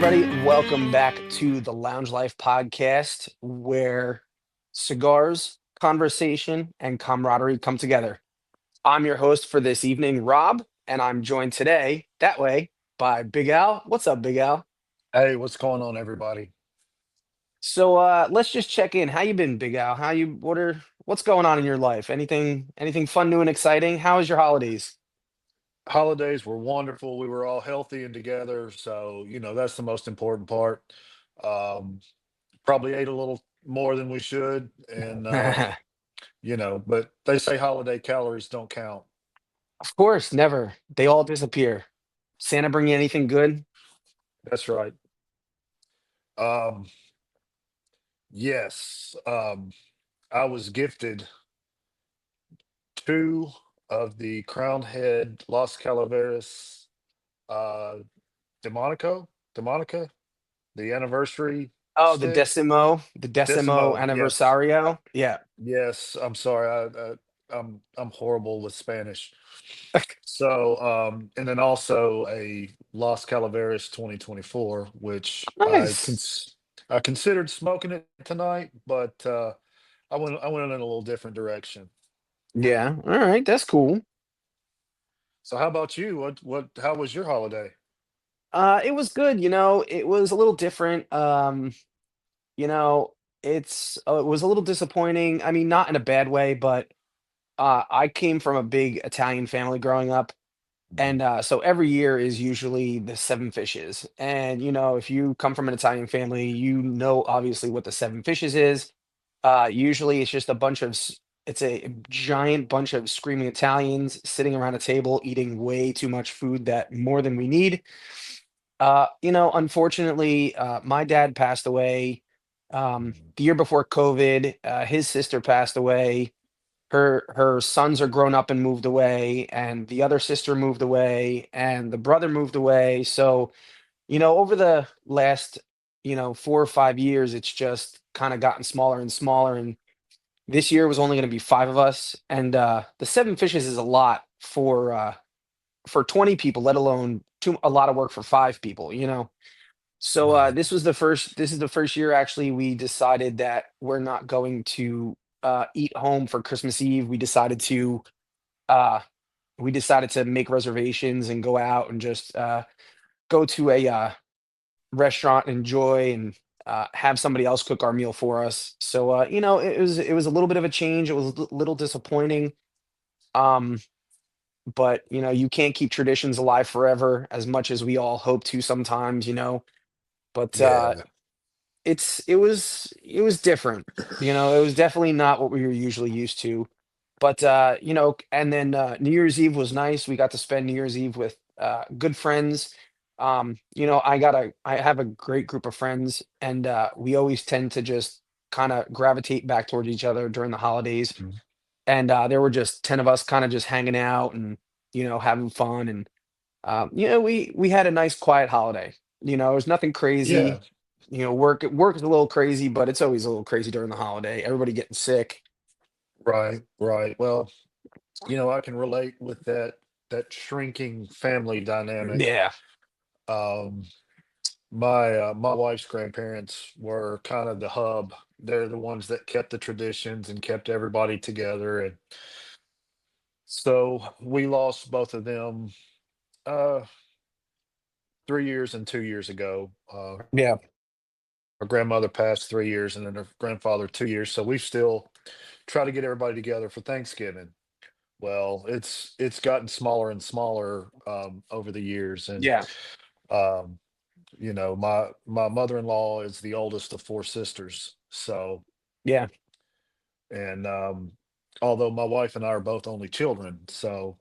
everybody. Welcome back to the Lounge Life podcast, where cigars, conversation, and camaraderie come together. I'm your host for this evening, Rob, and I'm joined today, that way, by Big Al. What's up, Big Al? Hey, what's going on, everybody? Let's just check in. How you been, Big Al? What's going on in your life? Anything fun, new, and exciting? How was your holidays? Holidays were wonderful. We were all healthy and together, so that's the most important part. Um, Probably ate a little more than we should, and but they say holiday calories don't count. Of course, never. They all disappear. Santa bring you anything good? That's right. Um, yes, I was gifted two of the Crown Head Los Calaveras uh, Demonica, the anniversary Oh, stick. the Decimo Decimo, yes. Anniversario. Yeah. Yes, I'm sorry. I'm horrible with Spanish. So, and then also a Los Calaveras 2024, which Nice. I considered smoking it tonight, but I went in a little different direction. Yeah. All right. That's cool. So how about you? What how was your holiday? It was good. It was a little different. You know, it was a little disappointing. I mean, not in a bad way, but I came from a big Italian family growing up. Mhm. And so every year is usually the seven fishes. And, if you come from an Italian family, you know obviously what the seven fishes is. Usually it's just it's a giant bunch of screaming Italians sitting around a table eating way too much food that more than we need. Unfortunately, my dad passed away Mhm. the year before COVID. His sister passed away. Her sons are grown up and moved away, and the other sister moved away, and the brother moved away. So, over the last, 4 or 5 years, it's just kind of gotten smaller and smaller. And this year was only going to be five of us, and the seven fishes is a lot for 20 people, let alone a lot of work for five people. So Right. this is the first year actually we decided that we're not going to eat home for Christmas Eve. Uh we decided to make reservations and go out and just go to a restaurant, enjoy, and have somebody else cook our meal for us. So it was a little bit of a change. It was a little disappointing. Um but you can't keep traditions alive forever as much as we all hope to sometimes. But Yeah. it was different. It was definitely not what we were usually used to. But and then New Year's Eve was nice. We got to spend New Year's Eve with good friends. I have a great group of friends, and we always tend to just kind of gravitate back towards each other during the holidays. Mhm. And there were just 10 of us kind of just hanging out and having fun. And we had a nice quiet holiday. It was nothing Yeah. crazy. Work is a little crazy, but it's always a little crazy during the holiday. Everybody getting sick. Right. Right. Well, I can relate with that shrinking family dynamic. Yeah. Um, my wife's grandparents were kind of the hub. They're the ones that kept the traditions and kept everybody together. And so we lost both of them uh 3 years and 2 years ago. Yeah. Her grandmother passed 3 years and then her grandfather 2 years. So we still try to get everybody together for Thanksgiving. Well, it's gotten smaller and smaller over the years. And Yeah. um my mother-in-law is the oldest of four sisters. So, Yeah. and although my wife and I are both only children, so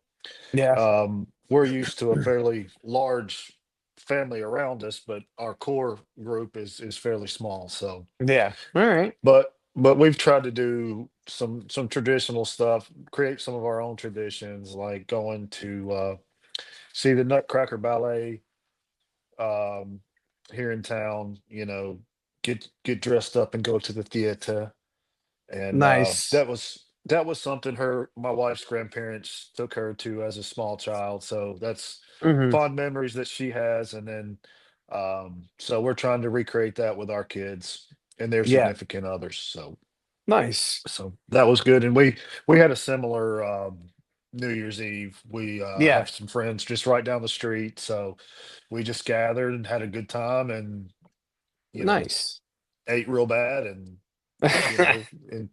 Yeah. we're used to a fairly large family around us, but our core group is fairly small. So, Yeah. All right. but we've tried to do some traditional stuff, create some of our own traditions, like going to see the Nutcracker Ballet um, here in town. Get dressed up and go to the theater. And Nice. that was something my wife's grandparents took her to as a small child. So that's Hmm. fond memories that she has. And then So we're trying to recreate that with our kids and their Yeah. significant others. Nice. So that was good. And we had a similar New Year's Eve. We Yeah. have some friends just right down the street, so we just gathered and had a good time, and you know, Nice. ate real bad, and and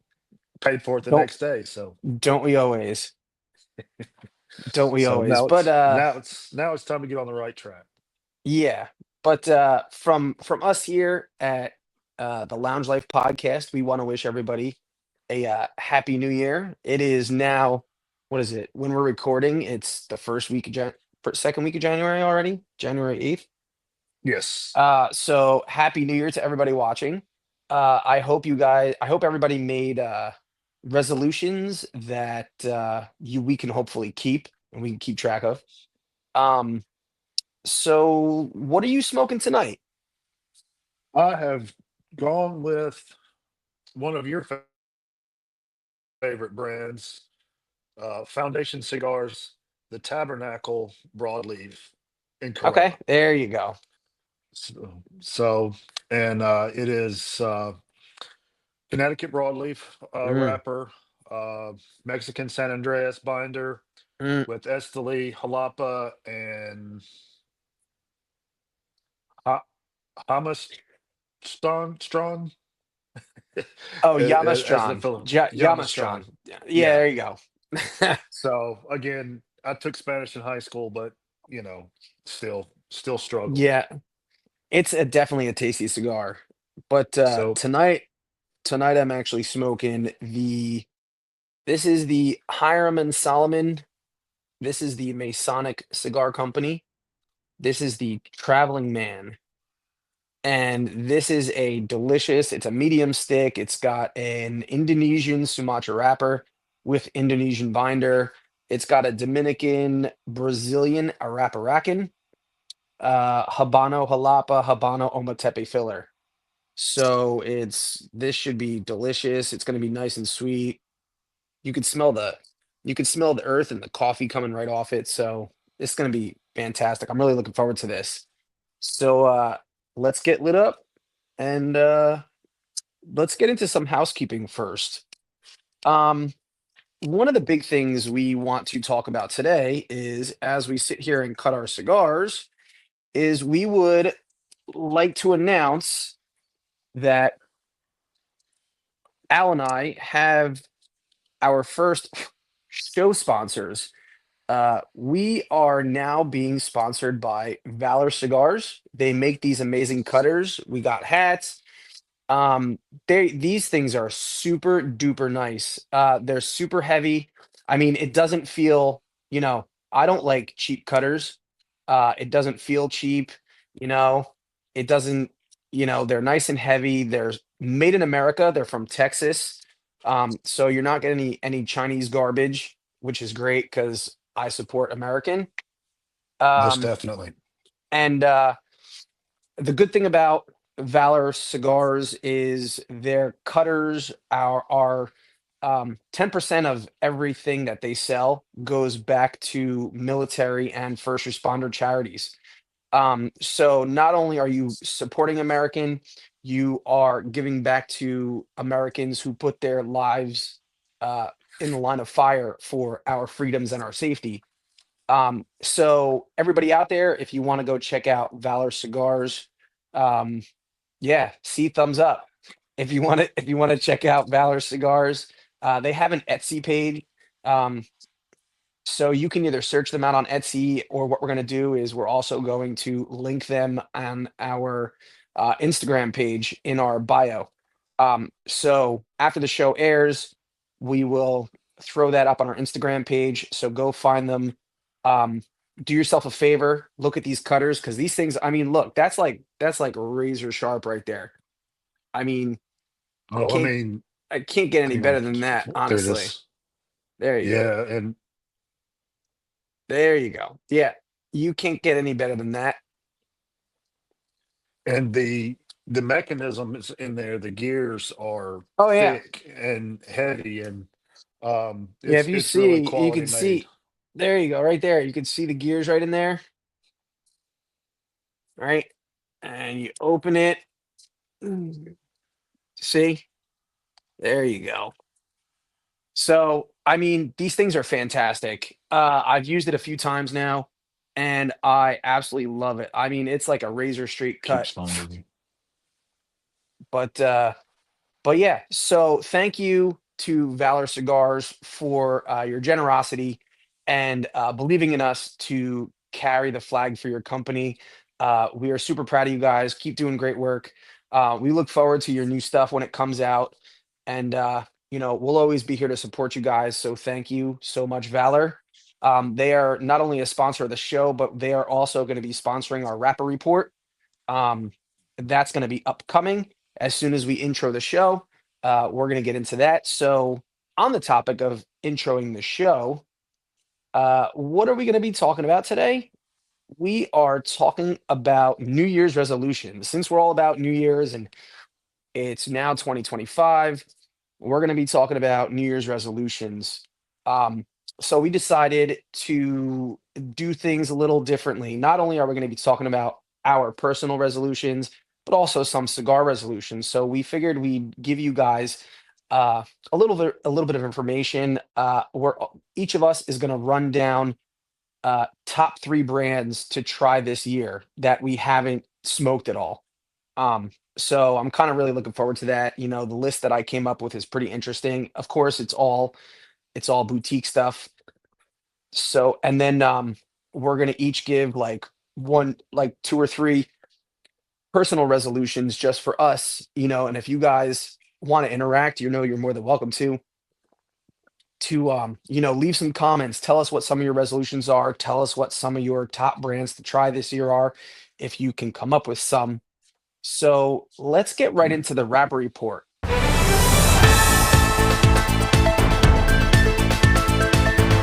paid for it the Don't next day. So don't we always? Don't we so always? But now it's time to get on the right track. yeah. But from us here at the Lounge Life podcast, we want to wish everybody a happy new year. It is now, what is it? When we're recording, it's the second week of January already, January 8th. Yes. So happy new year to everybody watching. I hope everybody made resolutions that we can hopefully keep and we can keep track of. Um, so what are you smoking tonight? I have gone with one of your favorite brands, Foundation Cigars, the Tabernacle Broadleaf in Okay, Corona. there you go. So and it is Connecticut Broadleaf Mm, wrapper, uh, Mexican San Andreas binder mm. with Esteli, Jalapa, and ha- Hamas Strong Oh, as the Yamastron. film Yamastron. Yamastron. Yeah, Yeah. there you go. So again, I took Spanish in high school, but still struggle. Yeah, it's definitely a tasty cigar. But So tonight I'm actually smoking this is the Hiram and Solomon. This is the Masonic Cigar Company. This is the Traveling Man. And this is it's a medium stick. It's got an Indonesian Sumatra wrapper with Indonesian binder. It's got a Dominican Brazilian Arapiracan, Habano Jalapa, Habano Ometepe filler. So this should be delicious. It's going to be nice and sweet. You could smell the earth and the coffee coming right off it. So it's going to be fantastic. I'm really looking forward to this. So let's get lit up and let's get into some housekeeping first. Um, one of the big things we want to talk about today is as we sit here and cut our cigars, is we would like to announce that Al and I have our first show sponsors. We are now being sponsored by Valor Cigars. They make these amazing cutters. We got hats. Um, these things are super duper nice. They're super heavy. I mean, it doesn't feel, I don't like cheap cutters. It doesn't feel cheap, you know. It doesn't, they're nice and heavy. They're made in America. They're from Texas. So you're not getting any Chinese garbage, which is great because I support American. most Um, definitely. and the good thing about Valor cigars is their cutters are 10% of everything that they sell goes back to military and first responder charities. So not only are you supporting American, you are giving back to Americans who put their lives uh, in the line of fire for our freedoms and our safety. So everybody out there, if you want to go check out Valor Cigars, um, yeah, see thumbs up. If you want to check out Valor Cigars, they have an Etsy page. Um, so you can either search them out on Etsy, or what we're going to do is we're also going to link them on our Instagram page in our bio. So after the show airs, we will throw that up on our Instagram page. So go find them. Um, do yourself a favor, look at these cutters because these things. I mean, look, that's like razor sharp right there. I mean, I Oh, I can't mean, I can't get any hang on. better than that, There it honestly. is. There you go. Yeah, and There you go. Yeah, you can't get any better than that. the mechanisms in there, the gears are Oh yeah, thick and heavy, and yeah. If you it's really see, you quality can made. see. There you go, right there. You can see the gears right in there, right? and you open it. See, there you go. So, I mean, these things are fantastic. I've used it a few times now, and I absolutely love it. I mean, it's like a razor straight cut. Keeps finding you. But yeah, so thank you to Valor Cigars for your generosity and believing in us to carry the flag for your company. We are super proud of you guys. Keep doing great work. We look forward to your new stuff when it comes out. And, we'll always be here to support you guys. So thank you so much, Valor. They are not only a sponsor of the show, but they are also going to be sponsoring our Rapper Report. Um, that's going to be upcoming as soon as we intro the show. We're going to get into that. So, on the topic of introing the show, what are we going to be talking about today? We are talking about New Year's resolutions. Since we're all about New Year's and it's now 2025. We're going to be talking about New Year's resolutions. Um, so we decided to do things a little differently. Not only are we going to be talking about our personal resolutions, but also some cigar resolutions. So we figured we'd give you guys uh, a little bit of information. Each of us is going to run down top three brands to try this year that we haven't smoked at all. So I'm kind of really looking forward to that. The list that I came up with is pretty interesting. Of course, it's all boutique stuff. So and then we're gonna each give like two or three personal resolutions just for us, and if you guys want to interact, you're more than welcome to leave some comments. Tell us what some of your resolutions are. Tell us what some of your top brands to try this year are, if you can come up with some. So let's get right into the rapper report.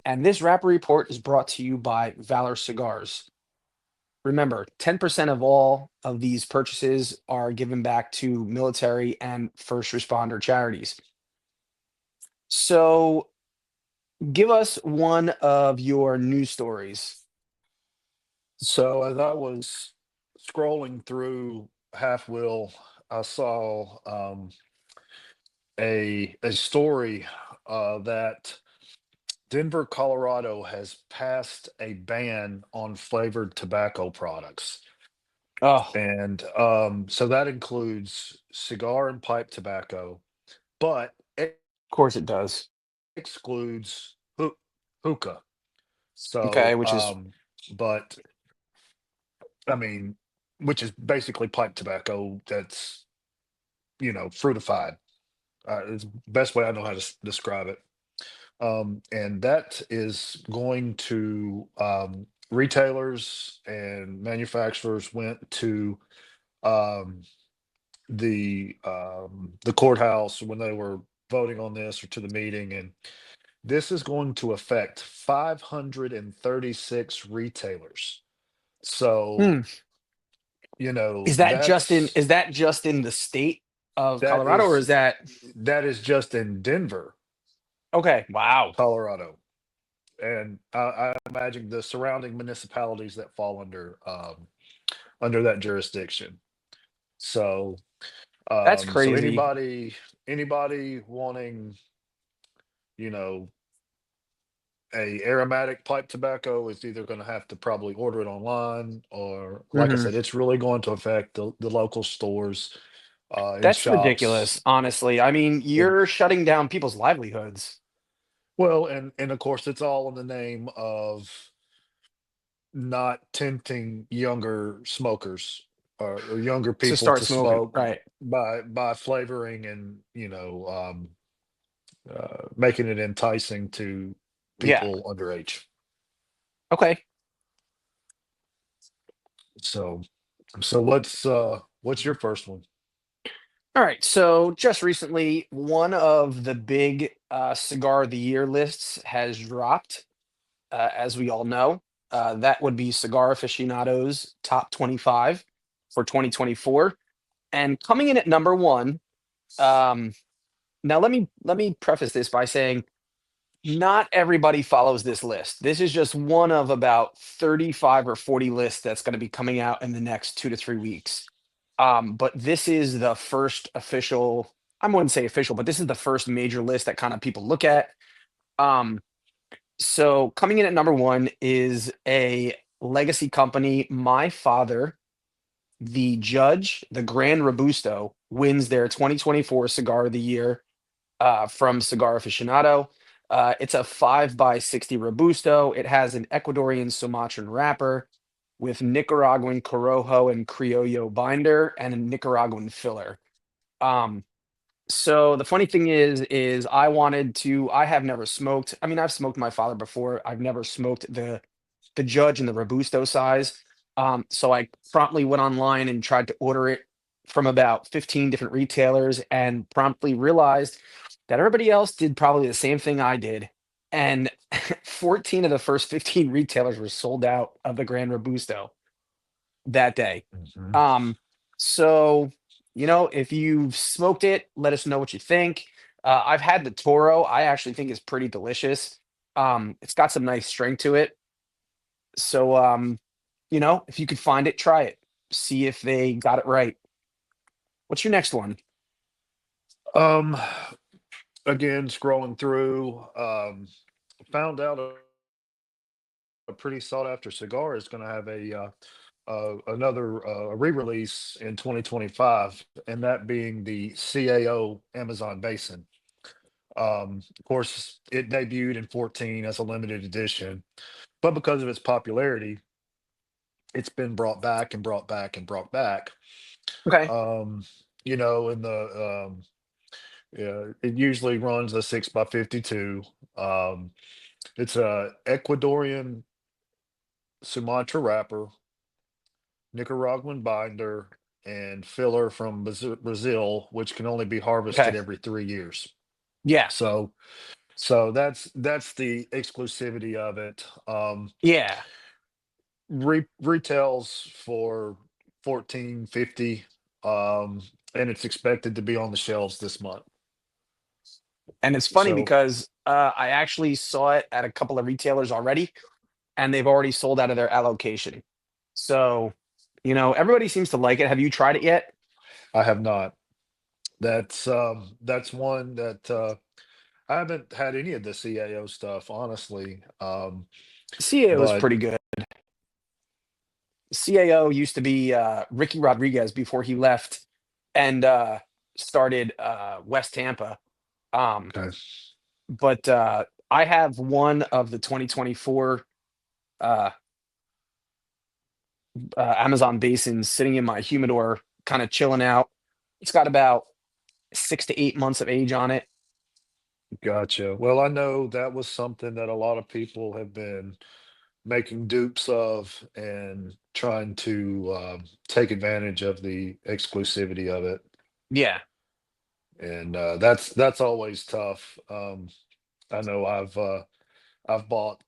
And this rapper report is brought to you by Valor Cigars. Remember, 10% of all of these purchases are given back to military and first responder charities. So give us one of your news stories. So as I was scrolling through Half Wheel, I saw a story that Denver, Colorado has passed a ban on flavored tobacco products. Oh, of And so that includes cigar and pipe tobacco, but it course it does. excludes hookah. Okay, So, which is but I mean, which is basically pipe tobacco that's, fruitified. It's the best way I know how to describe it. And that is going to retailers and manufacturers went to um, the courthouse when they were voting on this or to the meeting, and this is going to affect 536 retailers. So, hmm. Is that just in the state of that Colorado, or is is that that is just in Denver, okay? Wow. Colorado. And I imagine the surrounding municipalities that fall under that jurisdiction. So That's so crazy. anybody wanting, you know, a aromatic pipe tobacco is either going to have to probably order it online, or like I Mhm. said, it's really going to affect the local stores and That's shops. ridiculous, honestly. I mean, It, you're shutting down people's livelihoods well, and of course, it's all in the name of not tempting younger smokers or younger to people start to smoking, smoke right? by flavoring and making it enticing to Yeah. people underage. Okay. So so what's your first one? All right. So just recently, one of the big cigar of the year lists has dropped, as we all know. That would be Cigar Aficionado's top 25 for 2024. And coming in at number one, um, now let me preface this by saying not everybody follows this list. This is just one of about 35 or 40 lists that's going to be coming out in the next 2 to 3 weeks. But this is the first official, I wouldn't say official, but this is the first major list that kind of people look at. Um, so coming in at number one is a legacy company. My father, the judge, the Grand Robusto, wins their 2024 Cigar of the Year from Cigar Aficionado. It's a 5 by 60 Robusto. It has an Ecuadorian Sumatran wrapper with Nicaraguan Corojo and Criollo binder and a Nicaraguan filler. Um, so the funny thing is I have never smoked. I mean, I've smoked my father before. I've never smoked the Judge and the Robusto size. So I promptly went online and tried to order it from about 15 different retailers and promptly realized that everybody else did probably the same thing I did. And 14 of the first 15 retailers were sold out of the Grand Robusto that day. Mhm. Um, so, if you've smoked it, let us know what you think. I've had the Toro. I actually think it's pretty delicious. It's got some nice strength to it. So, if you could find it, try it. See if they got it right. What's your next one? Um, Again, scrolling through, found out a pretty sought after cigar is going to have another re-release in 2025, and that being the CAO Amazon Basin. Of course, it debuted in 14 as a limited edition, but because of its popularity, it's been brought back and brought back and brought back. Okay. Um, in the yeah, it usually runs a 6 by 52. Um, it's a Ecuadorian Sumatra wrapper, Nicaraguan binder, and filler from Brazil, which can only be Okay. harvested every 3 years. Yeah. So, so that's the exclusivity of it. Yeah. Retails for 14.50, um, and it's expected to be on the shelves this month. And it's funny So because I actually saw it at a couple of retailers already, and they've already sold out of their allocation. So, everybody seems to like it. Have you tried it yet? I have not. That's one that I haven't had any of the CAO stuff, honestly. CAO is But pretty good. CAO used to be Ricky Rodriguez before he left and started West Tampa. Um, okay, but I have one of the 2024 uh, Amazon basins sitting in my humidor, kind of chilling out. It's got about 6 to 8 months of age on it. gotcha. Well, I know that was something that a lot of people have been making dupes of and trying to take advantage of the exclusivity of it, Yeah. and that's always tough. I know I've bought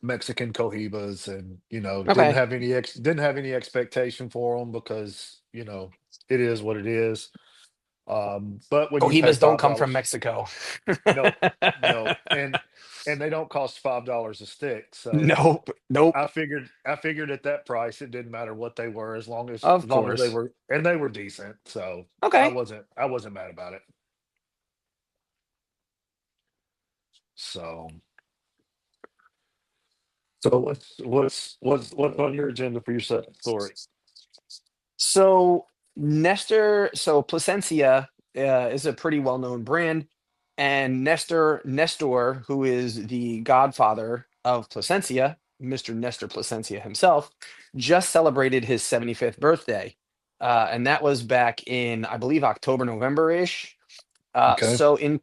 Mexican cohibas, and Okay. didn't have any expectation for them because it is what it is. But when you pay Cohibas don't five come from dollars, Mexico. no, no, and they don't cost $5 a stick. So Nope. Nope. I figured at that price it didn't matter what they were, as long as Of they course. were, and they were decent. So I Okay. wasn't I wasn't mad about it. So so what's on your agenda for your second story? So Placencia is a pretty well-known brand, and Nestor, who is the godfather of Placencia, Mr. Nestor Placencia himself, just celebrated his 75th birthday, and that was back in, I believe, October, November-ish. Okay. So in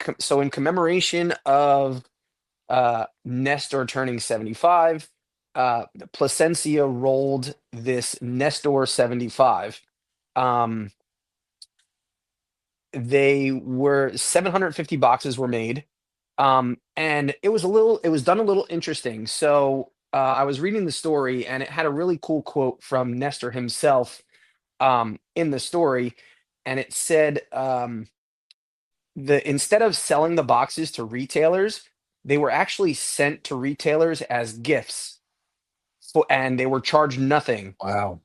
commemoration of Nestor turning 75, Placencia rolled this Nestor 75. Um, they were 750 boxes were made. And it was done a little interesting. So I was reading the story and it had a really cool quote from Nestor himself in the story. And it said, instead of selling the boxes to retailers, they were actually sent to retailers as gifts and they were charged nothing. Wow.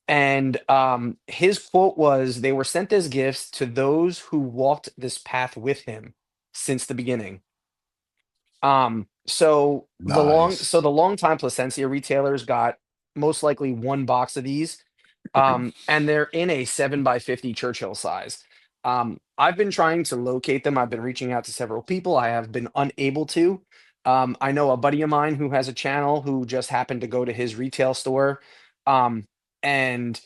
And his quote was, "They were sent as gifts to those who walked this path with him since the beginning." So Nice. the longtime Placencia retailers got most likely one box of these, and they're in a 7 by 50 Churchill size. I've been trying to locate them. I've been reaching out to several people. I have been unable to. I know a buddy of mine who has a channel who just happened to go to his retail store, um, and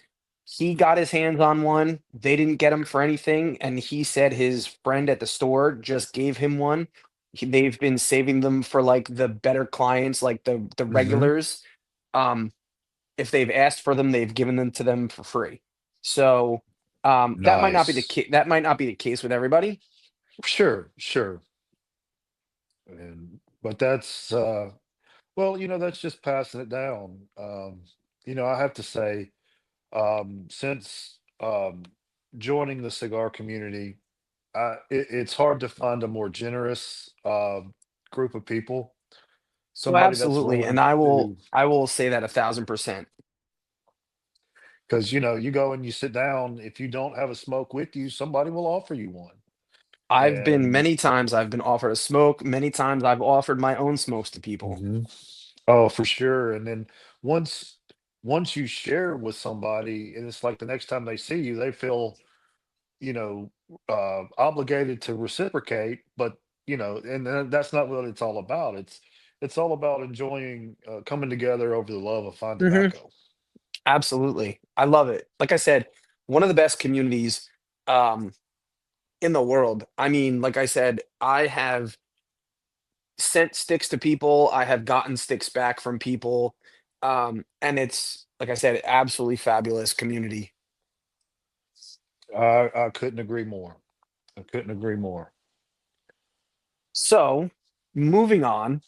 he got his hands on one. They didn't get him for anything, and he said his friend at the store just gave him one. They've been saving them for like the better clients, like the Hmm. regulars. Um, if they've asked for them, they've given them to them for free. So that might not be Nice. that might not be the case with everybody. Sure, sure. And but that's well, that's just passing it down. I have to say, since joining the cigar community, it's hard to find a more generous group of people. Oh, Somebody that's absolutely, and willing to, I will say that 1,000%. because you go and you sit down. If you don't have a smoke with you, somebody will offer you one. I've been And many times. I've been offered a smoke. Many times I've offered my own smokes to people. Mhm. Oh, for sure. And then once once you share with somebody, and it's like the next time they see you, they feel, you know, obligated to reciprocate. But and that's not what it's all about. It's all about enjoying, coming together over the love of fine Hmm. tobacco. Absolutely, I love it. Like I said, one of the best communities um, in the world. I mean, like I said, I have sent sticks to people. I have gotten sticks back from people. And it's, like I said, absolutely fabulous community. I couldn't agree more. I couldn't agree more. So, moving on,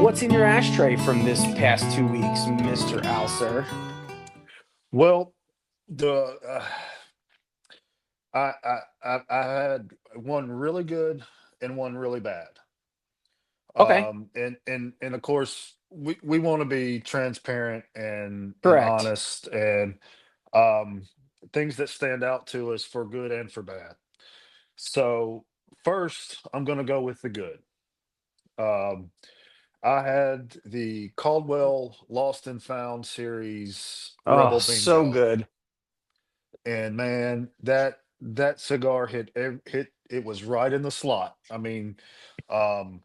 what's in your ashtray from this past 2 weeks, Mr. Alser? Well, the I had one really good and one really bad. Okay, And of course, we want to be transparent and correct. honest, and um things that stand out to us for good and for bad. So first, I'm going to go with the good. um I had the Caldwell Lost and Found series Oh, Rebel so Bingo, good. and man, that cigar hit, it was right in the slot. I mean, um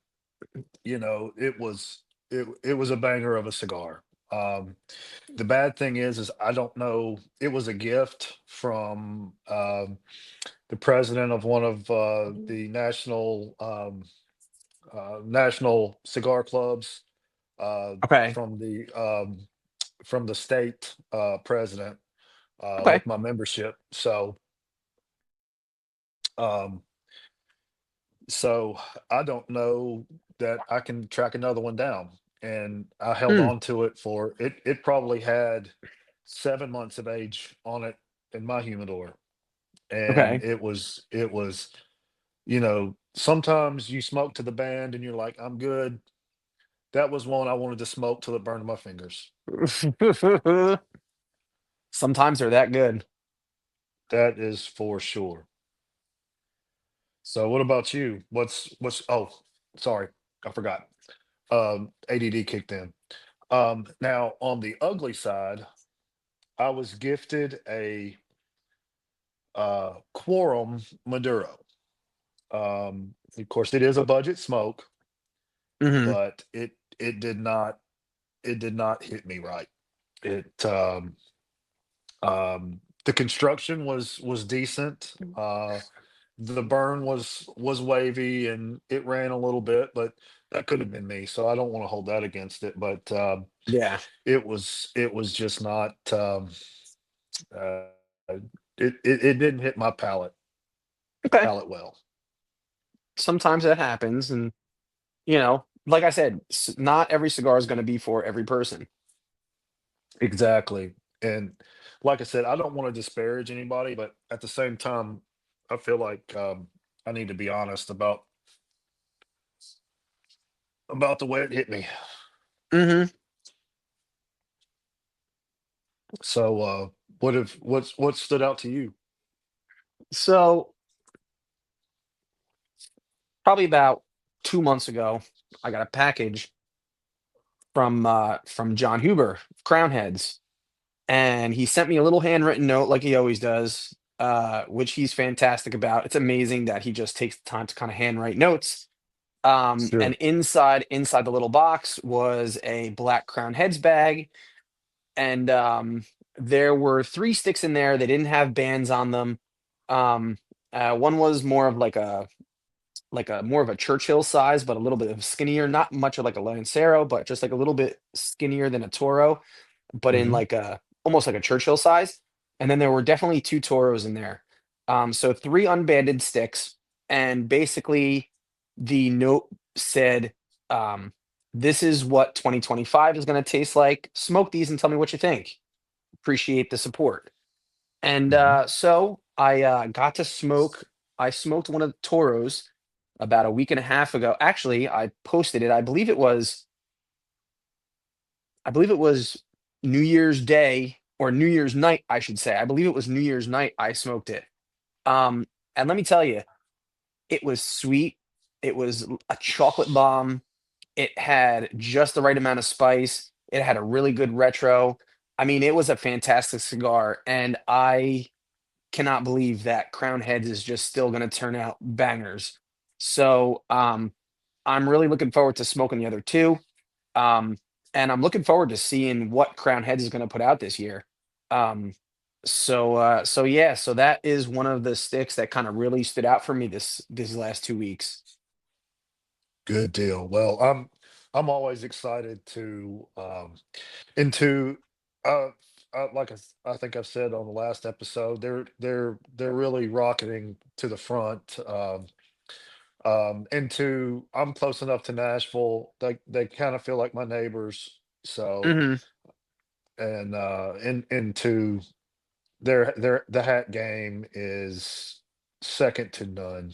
it was a banger of a cigar. The bad thing is I don't know. It was a gift from the president of one of the national cigar clubs, Okay, from the state president, okay. with my membership. Um, So I don't know that I can track another one down. And I held Mm, on to it for it. It probably had 7 months of age on it in my humidor. And okay. it was, sometimes you smoke to the band and you're like, I'm good. That was one I wanted to smoke till it burned my fingers. Sometimes they're that good. That is for sure. So what about you? Oh, sorry, I forgot. ADD kicked in. Now on the ugly side, I was gifted a Quorum Maduro. Of course, it is a budget smoke, Hmm. but it did not hit me right. It The construction was decent. The burn was wavy and it ran a little bit, but that could have been me. So I don't want to hold that against it. But Yeah. it was just not. Uh, it didn't hit my Okay. palate well. Sometimes that happens, and like I said, not every cigar is going to be for every person. Exactly. And like I said, I don't want to disparage anybody, but at the same time, I feel like I need to be honest about the way it hit me. Hmm. So, what stood out to you? So probably about 2 months ago, I got a package from John Huber, Crown Heads, and he sent me a little handwritten note like he always does, which he's fantastic about. It's amazing that he just takes the time to kind of handwrite notes. And Sure. inside the little box was a black Crown Heads bag, and there were 3 sticks in there. They didn't have bands on them. Um, one was more of like a more of a Churchill size, but a little bit of skinnier, not much of like a Lancero, but just like a little bit skinnier than a Toro, but in Hmm. like a almost like a Churchill size. And then there were definitely 2 Toros in there. So 3 unbanded sticks, and basically the note said, um, "This is what 2025 is going to taste like. Smoke these and tell me what you think. Appreciate the support." And Hmm. so I got to smoke. I smoked one of the Toros about a week and a half ago. Actually, I posted it. I believe it was New Year's Day or New Year's night, I should say. I believe it was New Year's night I smoked it. Um, and let me tell you, it was sweet. It was a chocolate bomb. It had just the right amount of spice. It had a really good retro. I mean, it was a fantastic cigar, and I cannot believe that Crown Heads is just still going to turn out bangers. So I'm really looking forward to smoking the other two. Um, and I'm looking forward to seeing what Crown Heads is going to put out this year. Um, so yeah, so that is one of the sticks that kind of really stood out for me these last 2 weeks. Good deal. Well, I'm always excited to into uh, I think I've said on the last episode, they're really rocketing to the front. Into I'm close enough to Nashville. They kind of feel like my neighbors. So Hmm. and into their the hat game is second to none.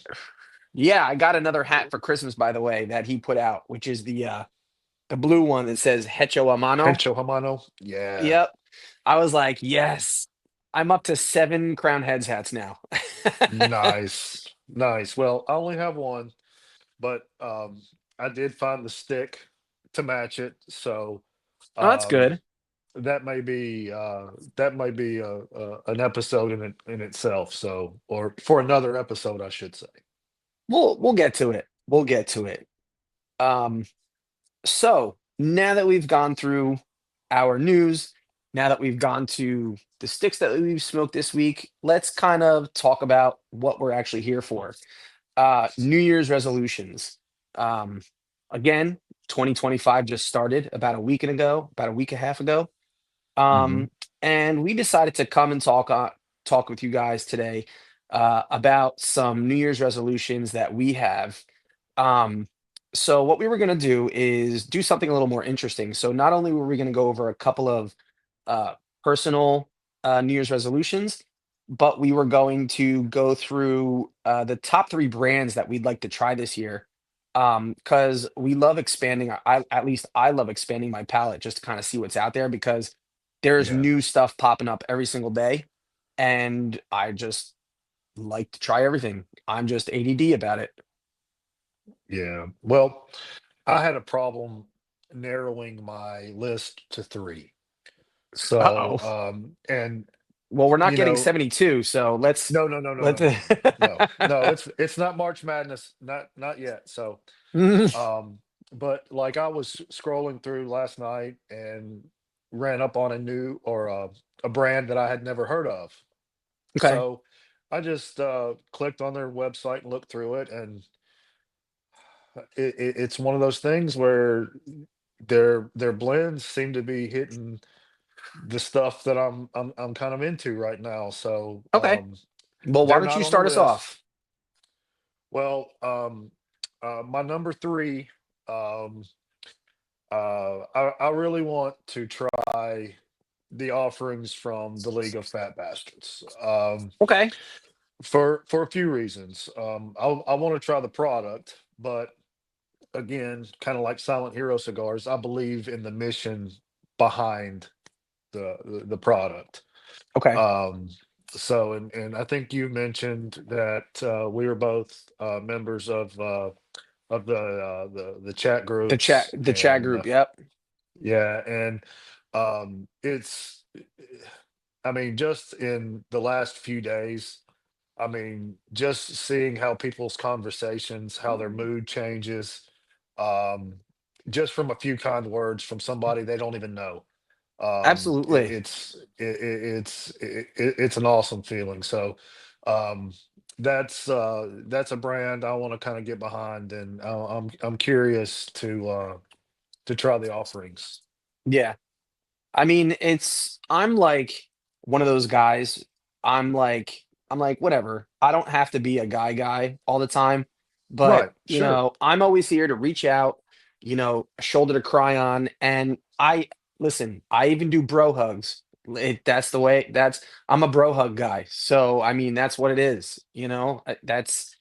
Yeah, I got another hat for Christmas, by the way, that he put out, which is the blue one that says Hecho a mano. Hencho Hamano. Yeah. Yep. I was like, yes, I'm up to 7 Crown Heads hats now. Nice. Nice. Well, I only have one, but I did find the stick to match it. So Oh, that's um good. that may be an episode in itself. So or for another episode, I should say. We'll get to it. We'll get to it. Um, so now that we've gone through our news, now that we've gone to the sticks that we've smoked this week, let's kind of talk about what we're actually here for. New Year's resolutions. Um, Again, 2025 just started about a week ago, about a week and a half ago. Hmm. Um, and we decided to come and talk with you guys today about some New Year's resolutions that we have. Um, so what we were going to do is do something a little more interesting. So not only were we going to go over a couple of uh, personal New Year's resolutions, but we were going to go through the top 3 brands that we'd like to try this year. Because we love expanding. At least I love expanding my palette just to kind of see what's out there because there's Yeah. new stuff popping up every single day, and I just like to try everything. I'm just ADD about it. Yeah. Well, I had a problem narrowing my list to three. So, Uh-oh. and Well, we're not you getting know, 72, so no, no, no, no, let's no, no, no, no, no. It's not March Madness, not yet. So, um, but like I was scrolling through last night and ran up on a new or a brand that I had never heard of. Okay. So I just clicked on their website and looked through it, and it's one of those things where their blends seem to be hitting the stuff that I'm kind of into right now. So Okay. Well, why they're don't not you on the start us list. off? Well, my number three, um, I really want to try the offerings from the League of Fat Bastards. Okay. For a few reasons. I want to try the product, but again, kind of like Silent Hero cigars, I believe in the mission behind the product. Okay. Um, so, and I think you mentioned that we were both members of the chat groups, The chat and group. Yep. yeah, and it's, I mean, just in the last few days, I mean, just seeing how people's conversations, how their mood changes, um, just from a few kind words from somebody they don't even know. Absolutely. It's an awesome feeling. So, um, that's a brand I want to kind of get behind, and I'm curious to try the offerings. Yeah. I mean, I'm like one of those guys. I'm like, whatever. I don't have to be a guy all the time, but Right, sure, I'm always here to reach out, a shoulder to cry on. And I listen, I even do bro hugs. That's the way I'm a bro hug guy. So I mean, that's what it is, That's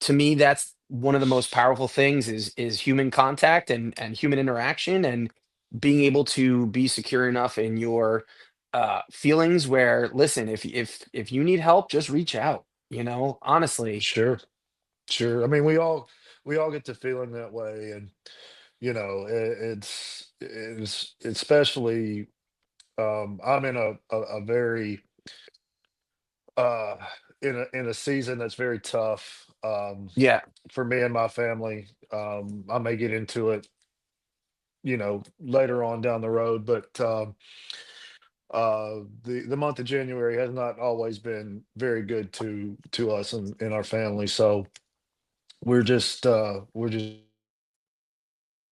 to me, that's one of the most powerful things is human contact and human interaction and being able to be secure enough in your feelings where listen, if you need help, just reach out, honestly. sure, sure. I mean, we all get to feeling that way, and it's especially, I'm in a very uh in a season that's very tough, Yeah, for me and my family. I may get into it, later on down the road, but the month of January has not always been very good to us and in our family. So we're just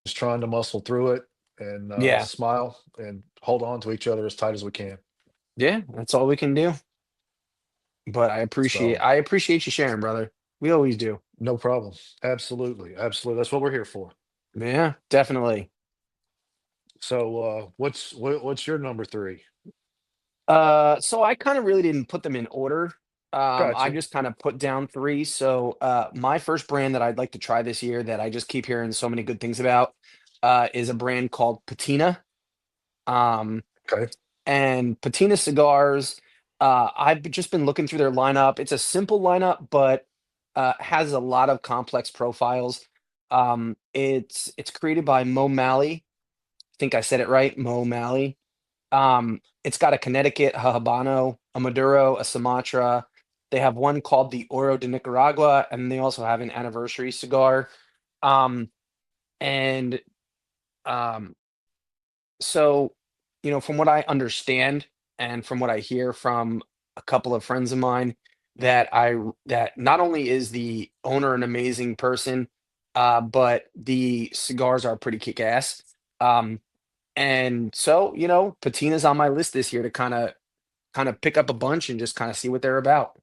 trying to muscle through it, and yeah, smile and hold on to each other as tight as we can. yeah, that's all we can do. But So, I appreciate you sharing, brother. We always do. no problem. Absolutely, absolutely. That's what we're here for. Yeah, definitely. So, what's your number three? So I kind of really didn't put them in order. I Gotcha. just kind of put down three. So my first brand that I'd like to try this year that I just keep hearing so many good things about is a brand called Patina. Um, Okay. and Patina cigars, I've just been looking through their lineup. It's a simple lineup, but has a lot of complex profiles. It's created by Mo Malley. I think I said it right, Mo Malley. It's got a Connecticut, a Habano, a Maduro, a Sumatra. They have one called the Oro de Nicaragua, and they also have an anniversary cigar. Um, and um, so, from what I understand and from what I hear from a couple of friends of mine, that not only is the owner an amazing person, but the cigars are pretty kick-ass. Um, and so, Patina's on my list this year to kind of pick up a bunch and just kind of see what they're about.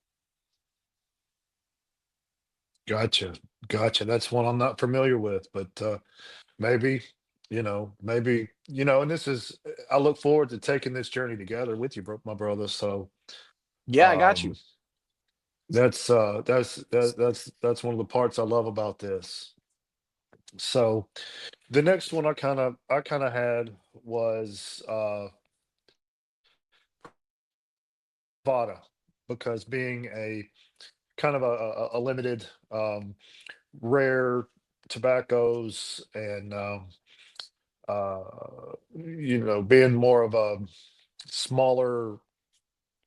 Gotcha. Gotcha. That's one I'm not familiar with, but maybe, and this is, I look forward to taking this journey together with you, my brother. So, Yeah, I got um, you. that's one of the parts I love about this. So the next one I kind of had was Vada, because being a kind of a limited, rare tobaccos, and being more of a smaller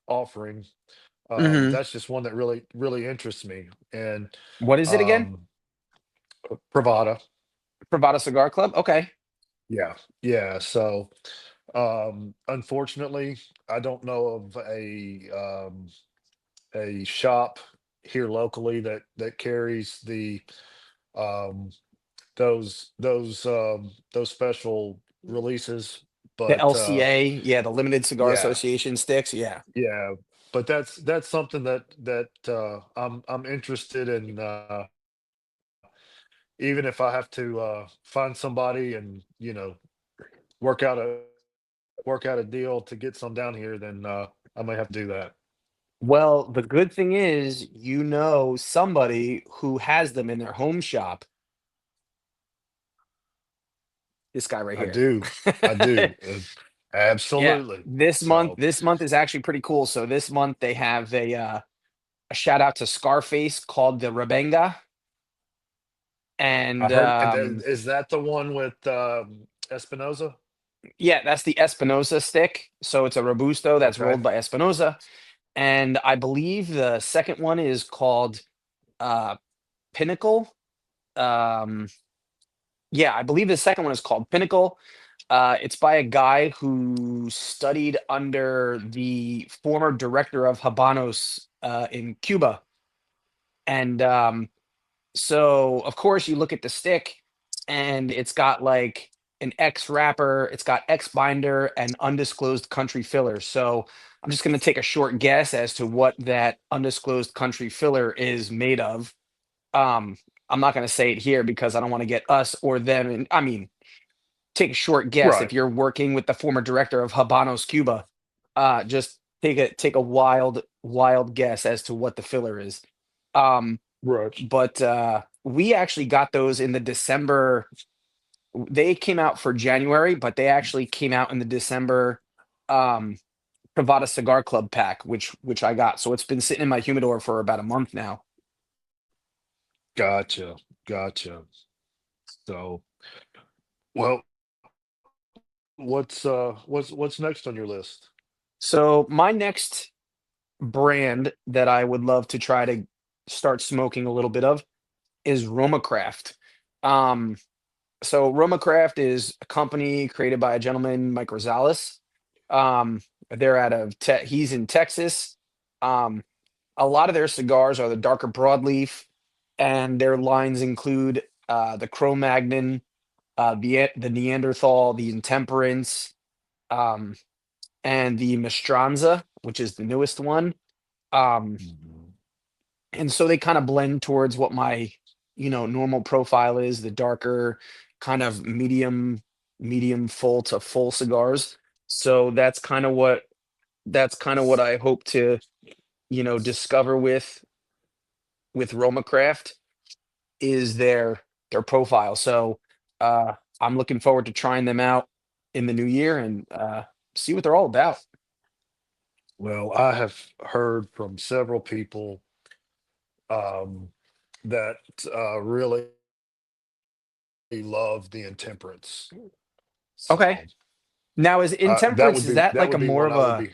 offering, Hmm. that's just one that really really interests me. And What is it again? um Pravada. Pravada Cigar Club. Okay. Yeah, yeah. So, unfortunately, I don't know of a shop here locally that carries um those special releases. The But LCA, yeah, the Limited Cigar yeah, Association sticks. Yeah. yeah. But that's something that I'm interested in, even if I have to find somebody and, work out a work out a deal to get some down here, then I might have to do that. Well, the good thing is, somebody who has them in their home shop. This guy right I here. do. I do. Yeah, Absolutely. this month So, this month is actually pretty cool. So this month they have a shout out to Scarface called the Rebenga, I and heard, and is that the one with Espinoza? yeah, that's the Espinosa stick. So it's a Robusto that's Okay. rolled by Espinosa, and I believe the second one is called uh, Pinnacle. Um, yeah, I believe the second one is called Pinnacle. It's by a guy who studied under the former director of Habanos in Cuba. And so, of course, you look at the stick and it's got like an X wrapper, it's got X binder and undisclosed country filler. So, I'm just going to take a short guess as to what that undisclosed country filler is made of. Um, I'm not going to say it here because I don't want to get us or them. And I mean, take a short guess if Right. you're working with the former director of Habanos Cuba. Just take a wild guess as to what the filler is. Um, Right. but we actually got those in the December. They came out for January, but they actually came out in the December um, Privada Cigar Club pack, which I got. So it's been sitting in my humidor for about a month now. Gotcha. Gotcha. So, well, what's next on your list? So my next brand that I would love to try to start smoking a little bit of is Romacraft. Um, so Romacraft is a company created by a gentleman, Mike Rosales. They're out of he's in Texas. Um, a lot of their cigars are the darker broadleaf, and their lines include the Cro-Magnon, the Neanderthal, the Intemperance, um, and the Mestranza, which is the newest one. Um, Mhm. and so they kind of blend towards what my normal profile is, the darker kind of medium full to full cigars. So that's kind of what I hope to discover with Romacraft is their profile. So I'm looking forward to trying them out in the new year and see what they're all about. Well, I have heard from several people um, that really love the intemperance. Okay, So now is Intemperance, is that that like a would be more one of I would a be.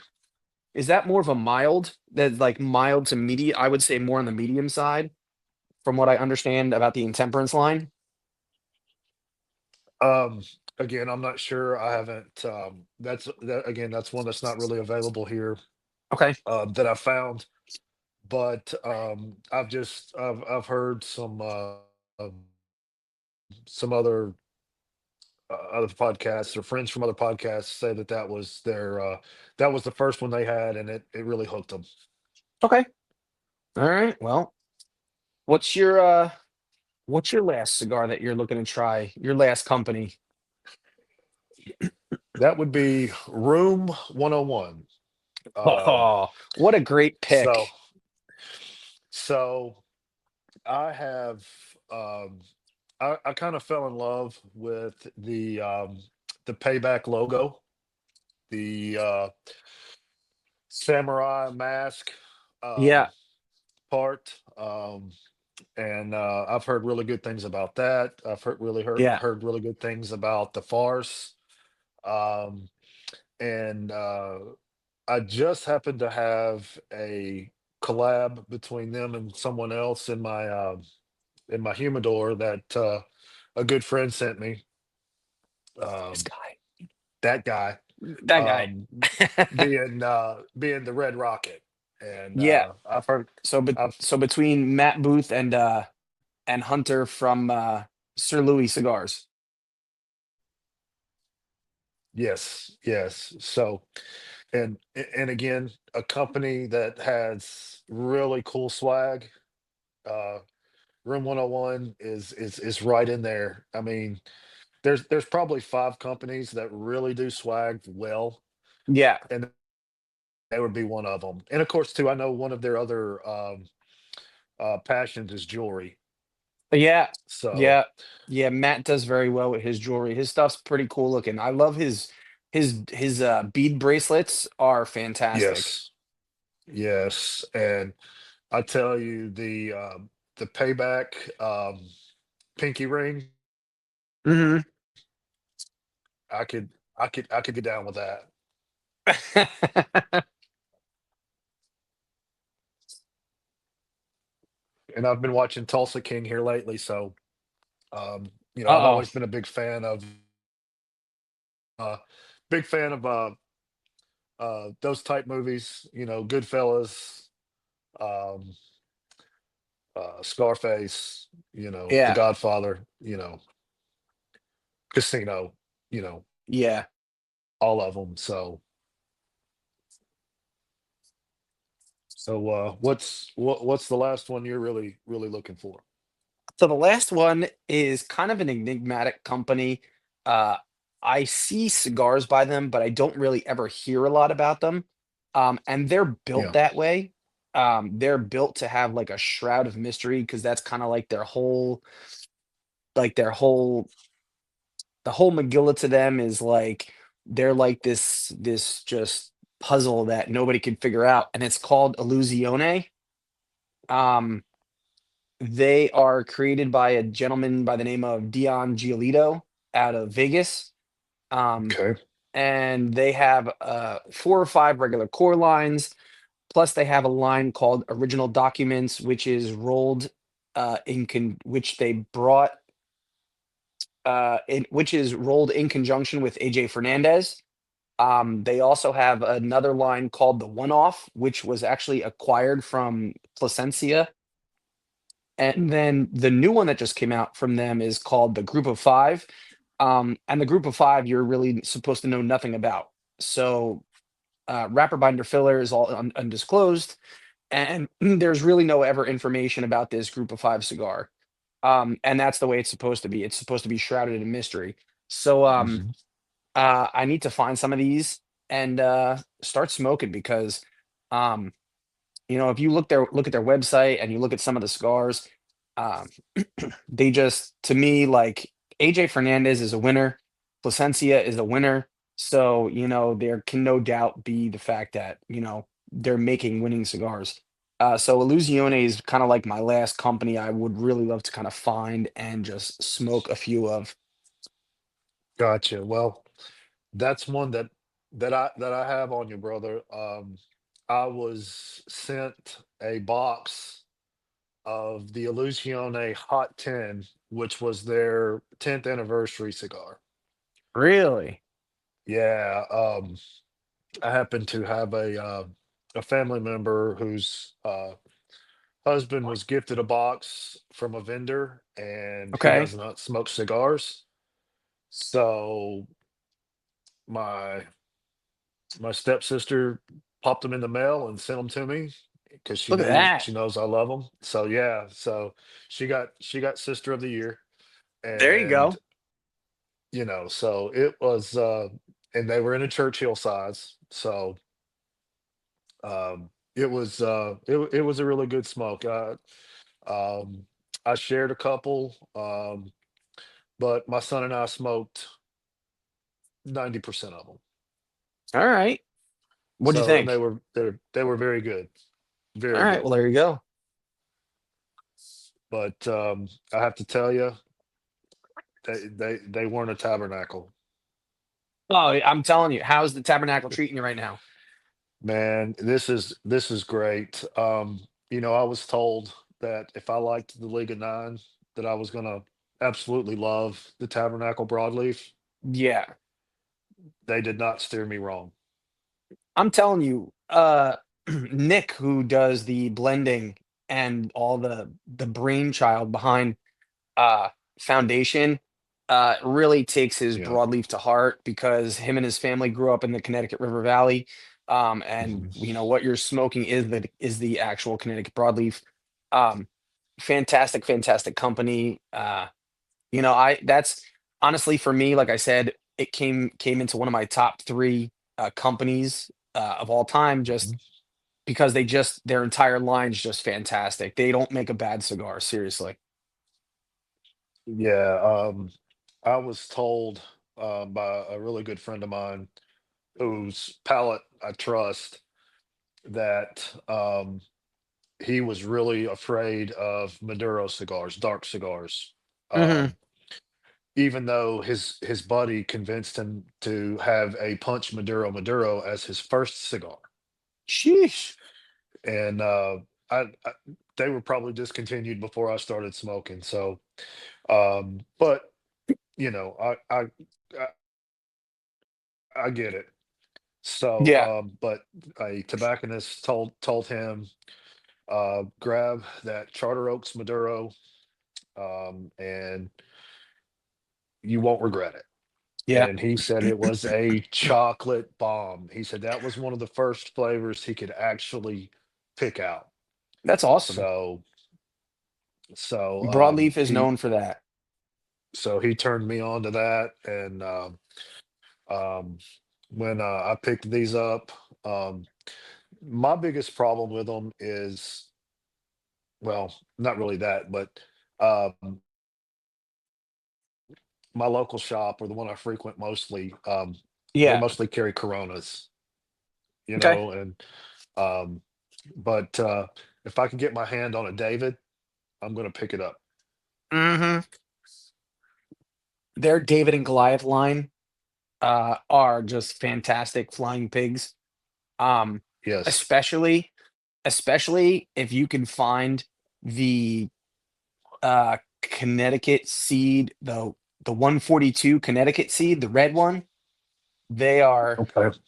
is that more of a mild, that like mild to medium? I would say more on the medium side from what I understand about the Intemperance line. Um, Again, I'm not sure. I haven't. That's one that's not really available here Okay. that I found. But I've heard some other podcasts or friends from other podcasts say that that was the first one they had, and it really hooked them. Okay. All right. Well, what's your last cigar that you're looking to try? Your last company. That would be Room 101. Um, Oh, what a great so pick. so I have um, I kind of fell in love with the payback logo, the samurai mask Yeah. part. And I've heard really good things about that. I've Yeah. heard really good things about the farce. Um, and I just happened to have a collab between them and someone else in my humidor that a good friend sent me. This Um, guy. that guy That guy. um, being the Red Rocket, and Yeah. I've heard I've So between Matt Booth and Hunter from Sir Louis Cigars. yes. So and again, a company that has really cool swag. Uh, Room 101 is right in there. I mean, there's probably five companies that really do swag well, Yeah. and they would be one of them. And of course, too, I know one of their other passions is jewelry. Yeah, So yeah, yeah. Matt does very well with his jewelry. His stuff's pretty cool looking. I love his bead bracelets are fantastic. yes, yes, and I tell you the payback pinky ring, Hmm. I could I could get down with that. And I've been watching Tulsa King here lately, so I've Uh-oh. always been a uh big fan of those type movies, Goodfellas, um, Scarface, The Yeah, Godfather, Casino, you know, yeah. all of them. So what's the last one you're really looking for? So the last one is kind of an enigmatic company. Uh, I see cigars by them, but I don't really ever hear a lot about them. And they're built Yeah. that way. They're built to have like a shroud of mystery because that's kind of like the whole Megillah to them is like they're like this just puzzle that nobody can figure out, and it's called Illusione. Um, They are created by a gentleman by the name of Dion Giolito out of Vegas. Um, Okay. and they have 4 or 5 regular core lines. Plus, they have a line called Original Documents, which is rolled which they brought which is rolled in conjunction with AJ Fernandez. They also have another line called the One Off, which was actually acquired from Placencia. And then the new one that just came out from them is called the Group of Five. And the Group of Five, you're really supposed to know nothing about. So wrapper binder filler is all undisclosed, and there's really no ever information about this Group of Five cigar. And that's the way it's supposed to be. It's supposed to be shrouded in mystery. So Mhm. I need to find some of these and start smoking because um, if you look at their website and you look at some of the cigars, um, they just to me like AJ Fernandez is a winner, Placencia is a winner. So, there can no doubt be the fact that, they're making winning cigars. So Illusione is kind of like my last company I would really love to kind of find and just smoke a few of. Gotcha. Well, that's one that I have on you, brother. I was sent a box of the Illusione Hot 10, which was their 10th anniversary cigar. Really? Yeah, I happen to have a family member whose husband was gifted a box from a vendor, and he Okay. does not smoke cigars. So my my stepsister popped them in the mail and sent them to me because Look at that. she knows I love them. So yeah, so she got sister of the year, There you and go. so it was and they were in a Churchill size. So it was a really good smoke. Um I shared a couple, but my son and I smoked 90% of them. All right. What'd you So and think? they were very good, All very right. good. Well, there you go. But I have to tell you, they weren't a tabernacle. Oh, I'm telling you, how's the Tabernacle treating you right now? Man, this is great. I was told that if I liked the League of Nine, that I was gonna absolutely love the Tabernacle broadleaf. Yeah. They did not steer me wrong. I'm telling you, Nick, who does the blending and all the brainchild behind uh Foundation, really takes his Yeah. broadleaf to heart because him and his family grew up in the Connecticut River Valley. And Mhm. what you're smoking is the actual Connecticut broadleaf. Um, Fantastic, fantastic company. I that's honestly for me, like I said, it came into one of my top three companies of all time, just Mhm. because their entire line's just fantastic. They don't make a bad cigar, seriously. Yeah, I was told by a really good friend of mine whose palate I trust that he was really afraid of Maduro cigars, dark cigars. Mhm. Um, Even though his buddy convinced him to have a Punch Maduro as his first cigar, Sheesh. and I they were probably discontinued before I started smoking. So, but you know, I I get it. So, Yeah. but a tobacconist told him, grab that Charter Oaks Maduro, and you won't regret it. Yeah. And he said it was a chocolate bomb. He said that was one of the first flavors he could actually pick out. That's awesome. So, so Broadleaf is he known for that. he turned me on to that, and um, when I picked these up, um, my biggest problem with them is, well, not really that, but um, my local shop or the one I frequent mostly, they Yeah. mostly carry Coronas, Okay. and um, but if I can get my hand on a David, I'm gonna pick it up. Mhm. Their David and Goliath line, are just fantastic flying pigs. Um, Yes. especially especially if you can find the, Connecticut seed, the 142 Connecticut seed, the red one. They are Okay.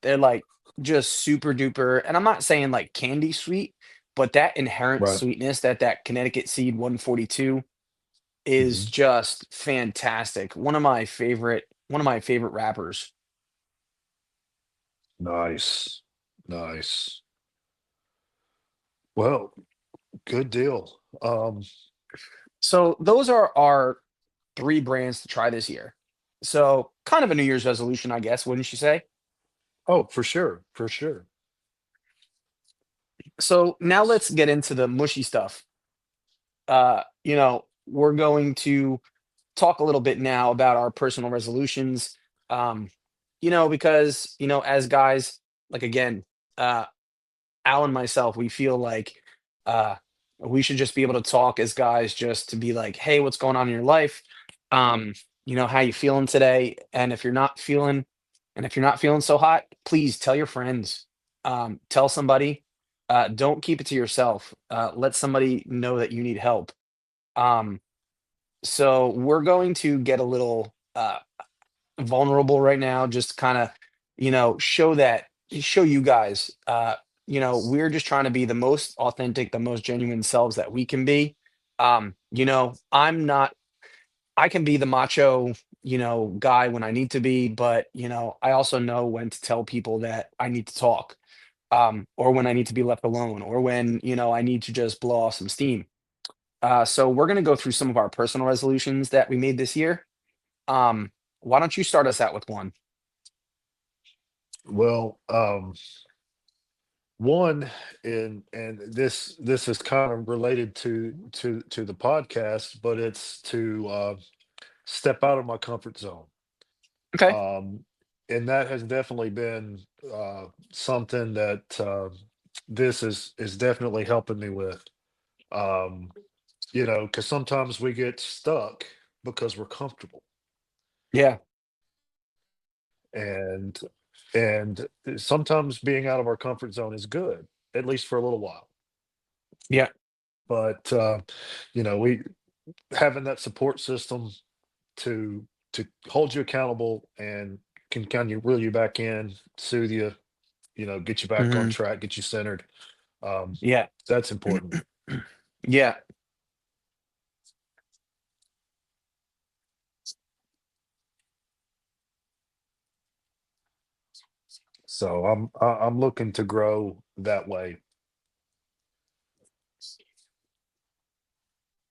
they're like just super duper, and I'm not saying like candy sweet, but that inherent Right. sweetness that that Connecticut seed 142 is Mhm. just fantastic. One of my favorite rappers. Nice. Nice. Well, good deal. So those are our 3 brands to try this year. So kind of a New Year's resolution, I guess, wouldn't you say? Oh, for sure, for sure. So now let's get into the mushy stuff. We're going to talk a little bit now about our personal resolutions. Um, because, as guys, like again, uh, Al and myself, we feel like uh, we should just be able to talk as guys, just to be like, hey, what's going on in your life? How you feeling today? And if you're not feeling so hot, please tell your friends. Tell somebody. Don't keep it to yourself. Let somebody know that you need help. Um, so we're going to get a little vulnerable right now, just kind of, show you guys, we're just trying to be the most authentic, the most genuine selves that we can be. I'm not, I can be the macho, guy when I need to be, but, I also know when to tell people that I need to talk, or when I need to be left alone, or when, I need to just blow off some steam. So we're going to go through some of our personal resolutions that we made this year. Why don't you start us out with one? Well, one, and this is kind of related to the podcast, but it's to step out of my comfort zone. Okay. Um, and that has definitely been something that this is definitely helping me with. Um, because sometimes we get stuck because we're comfortable, Yeah. and sometimes being out of our comfort zone is good, at least for a little while. Yeah. But we having that support system to hold you accountable and can kind of reel you back in, soothe you, get you back on Mhm. track, get you centered. Um, Yeah. that's important. Yeah. So I'm looking to grow that way,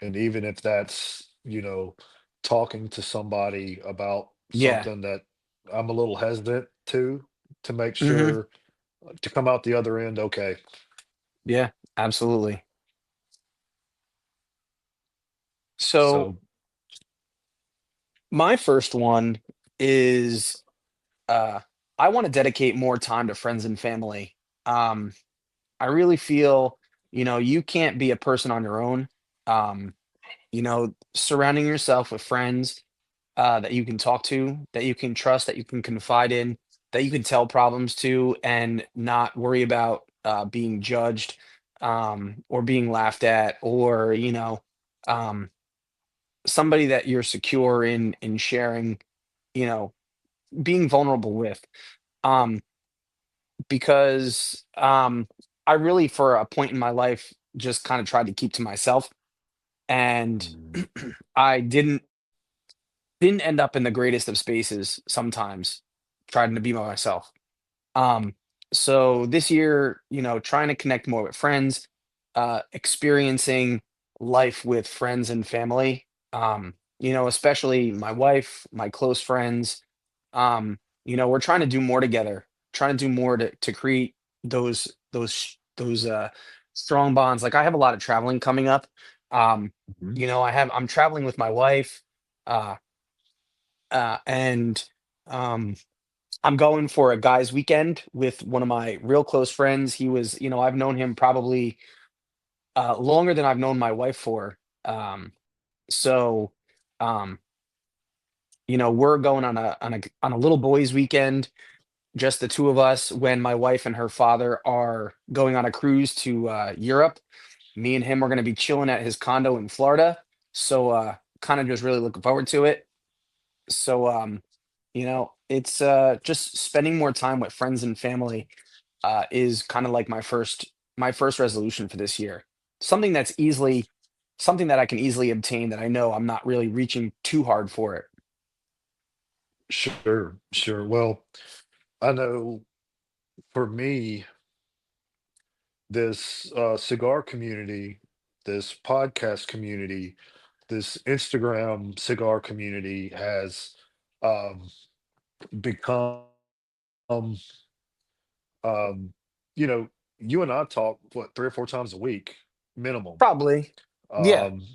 and even if that's talking to somebody about Yeah. something that I'm a little hesitant to make Mhm. sure to come out the other end okay. Yeah. Absolutely. So So, my first one is uh I want to dedicate more time to friends and family. Um I really feel, you can't be a person on your own. Um, Surrounding yourself with friends that you can talk to, that you can trust, that you can confide in, that you can tell problems to, and not worry about being judged or being laughed at, or um, somebody that you're secure in sharing, you know, being vulnerable with. Um, because I really, for a point in my life, just kind of tried to keep to myself, and mm, I didn't end up in the greatest of spaces sometimes trying to be by myself. Um, so this year, trying to connect more with friends, experiencing life with friends and family, especially my wife, my close friends. We're trying to do more together, trying to do more to create those strong bonds. Like I have a lot of traveling coming up. Um, mhm. I'm traveling with my wife, uh, and um I'm going for a guys' weekend with one of my real close friends. I've known him probably longer than I've known my wife for. So, um, we're going on a little boys' weekend, just the two of us. When my wife and her father are going on a cruise to Europe, me and him are going to be chilling at his condo in Florida. So, kind of just really looking forward to it. So, it's just spending more time with friends and family is kind of like my first resolution for this year. Something that I can easily obtain, that I know I'm not really reaching too hard for it. Sure, sure. Well, I know for me, this cigar community, this podcast community, this Instagram cigar community has um, become, um, you know, you and I talk what 3 or 4 times a week minimum. Probably. Yeah. Um,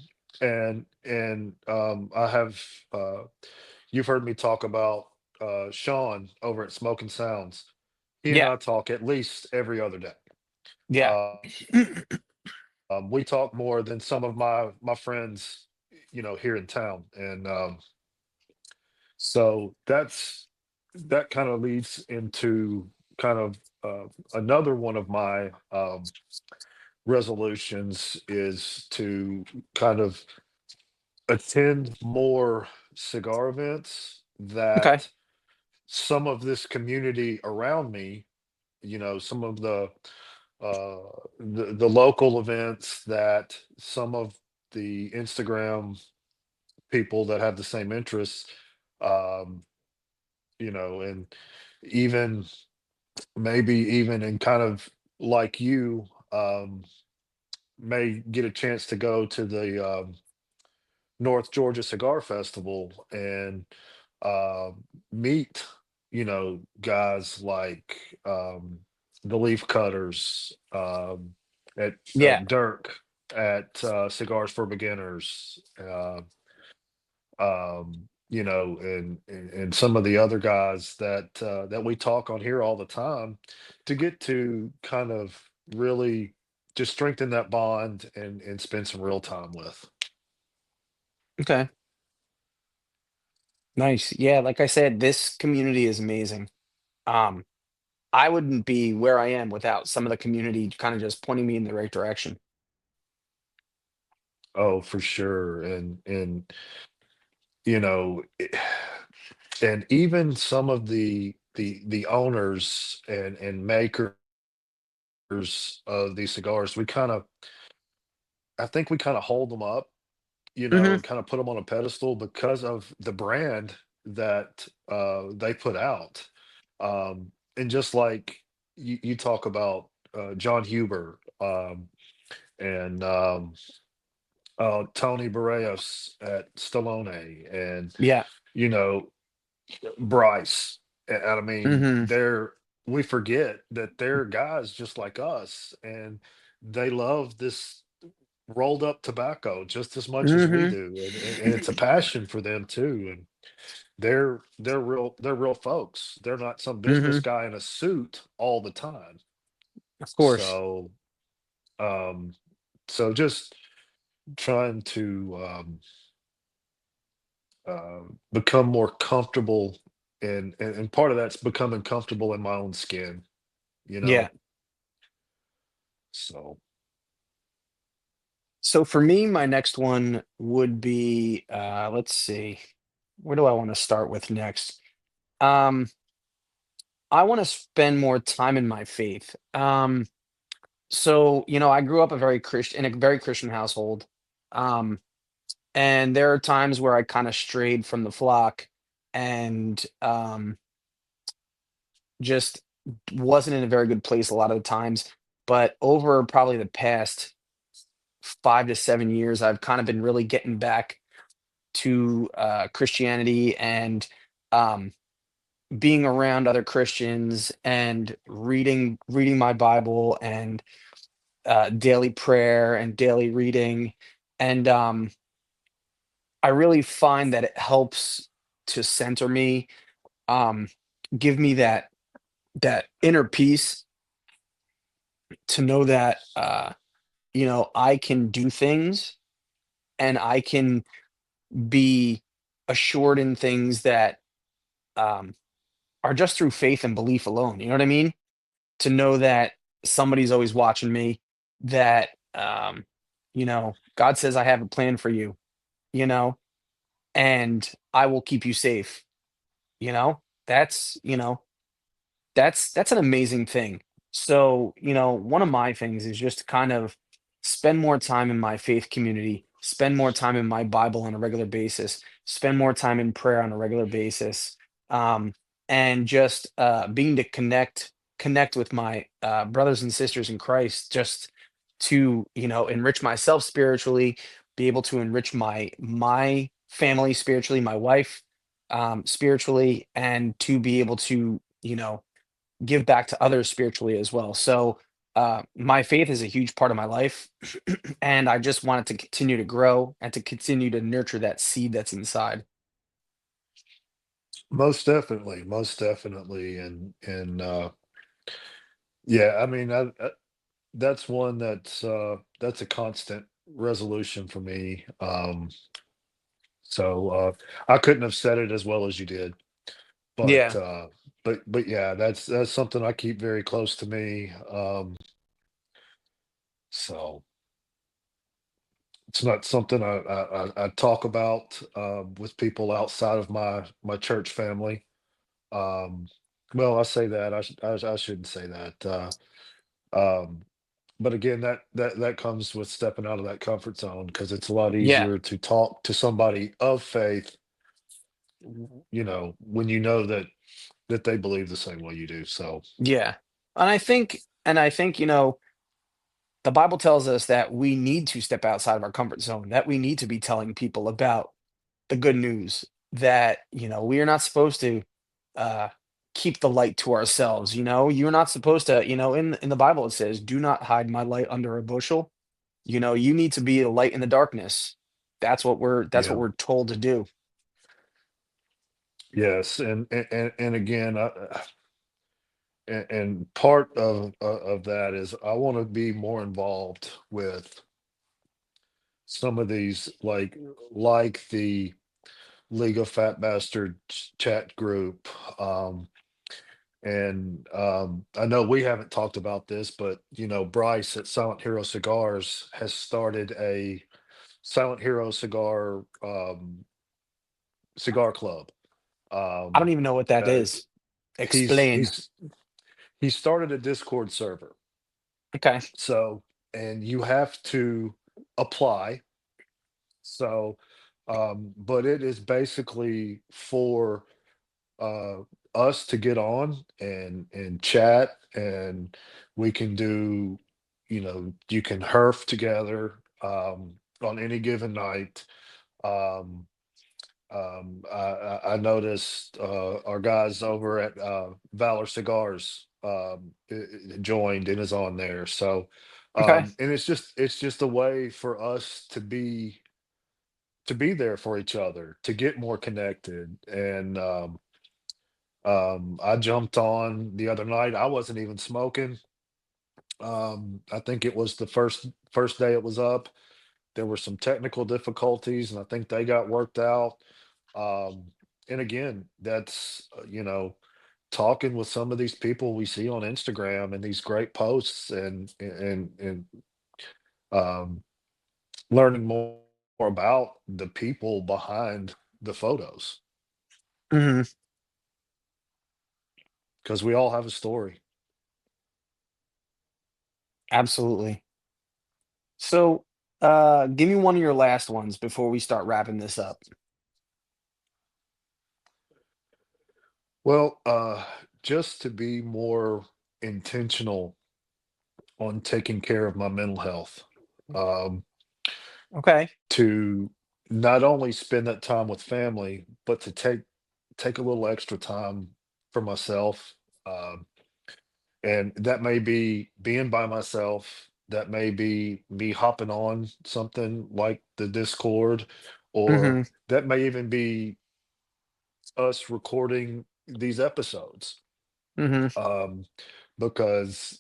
and I have you've heard me talk about Sean over at Smoking Sounds. He and Yeah. I talk at least every other day. Yeah. Uh, we talk more than some of my friends, here in town, and so that kind of leads into kind of another one of my resolutions is to kind of attend more cigar events Okay. that some of this community around me, some of uh, the local events that some of the Instagram people that have the same interests, um, and even maybe even in kind of like you, may get a chance to go to the North Georgia Cigar Festival and uh, meet, guys like the Leaf Cutters, at Yeah. Dirk at Cigars for Beginners, and some of the other guys that we talk on here all the time, to get to kind of really just strengthen that bond and spend some real time with. Okay. Nice. Yeah. Like I said, this community is amazing. Um, I wouldn't be where I am without some of the community kind of just pointing me in the right direction. Oh, for sure. And you know, it- and even some of the owners and makers of these cigars, I think we kind of hold them up, Hmm. and kind of put them on a pedestal because of the brand that they put out. And just like you talk about John Huber, and Tony Barrios at Stallone, and Yeah. you know Bryce. And I mean, Hmm. we forget that they're guys just like us, and they love this rolled up tobacco just as much as we Mhm. do, and it's a passion for them too. And they're real folks. They're not some business Mhm. guy in a suit all the time. Of course. So um just trying to become more comfortable, and part of that's becoming comfortable in my own skin, you Yeah. know. So So for me, my next one would be, let's see, where do I want to start with next? Um, I want to spend more time in my faith. So, I grew up in a very Christian household. Um, and there are times where I kind of strayed from the flock and just wasn't in a very good place a lot of the times. But over probably the past 5 to 7 years, I've kind of been really getting back to Christianity and um, being around other Christians and reading my Bible and daily prayer and daily reading. And I really find that it helps to center me, um, give me that inner peace to know that I can do things and I can be assured in things that um, are just through faith and belief alone. You know what I mean? To know that somebody's always watching me, that God says I have a plan for you, you know, and I will keep you safe. You know, that's an amazing thing. So, one of my things is just to kind of spend more time in my faith community, spend more time in my Bible on a regular basis, spend more time in prayer on a regular basis, um, and just being to connect with my brothers and sisters in Christ, just to enrich myself spiritually, be able to enrich my family spiritually, my wife spiritually, and to be able to give back to others spiritually as well. So, my faith is a huge part of my life, and I just want it to continue to grow and to continue to nurture that seed that's inside. most definitely, and yeah, I mean, that's one that's a constant resolution for me. So I couldn't have said it as well as you did, but Yeah, uh, but yeah, that's something I keep very close to me. So it's not something I talk about with people outside of my church family. Um, well, I say that I shouldn't say that. Um, but again, that comes with stepping out of that comfort zone because it's a lot yeah, easier to talk to somebody of faith, when you know that they believe the same way you do. So yeah. And I think the Bible tells us that we need to step outside of our comfort zone, that we need to be telling people about the good news, that we are not supposed to uh keep the light to ourselves. You're not supposed to, in the Bible it says, do not hide my light under a bushel. You need to be a light in the darkness. That's what yeah, we're told to do. yes, and again, and part of that is I want to be more involved with some of these, like the League of Fat Bastards chat group. And I know we haven't talked about this, but Bryce at Silent Hero Cigars has started a Silent Hero cigar club. I don't Um, even know what that uh, is. he's Explain. he's he started a Discord server. Okay. So, and you have to apply. So, but it is basically for uh, us to get on and chat, and we can do, you can herf together on any given night. Um, I noticed our guys over at Valor Cigars joined and is on there. So Okay. And it's just a way for us to be there for each other, to get more connected. And I jumped on the other night. I wasn't even smoking. I think it was the first day it was up. There were some technical difficulties, and I think they got worked out. Um, and again, that's talking with some of these people we see on Instagram and these great posts, and um, learning more about the people behind the photos, Hmm. because we all have a story. Absolutely. So, give me one of your last ones before we start wrapping this up. Well, just to be more intentional on taking care of my mental health. Um, Okay. to not only spend that time with family, but to take a little extra time for myself. Um, and that may be being by myself. That may be me hopping on something like the Discord, or Hmm. that may even be us recording these episodes. Hmm. Um, because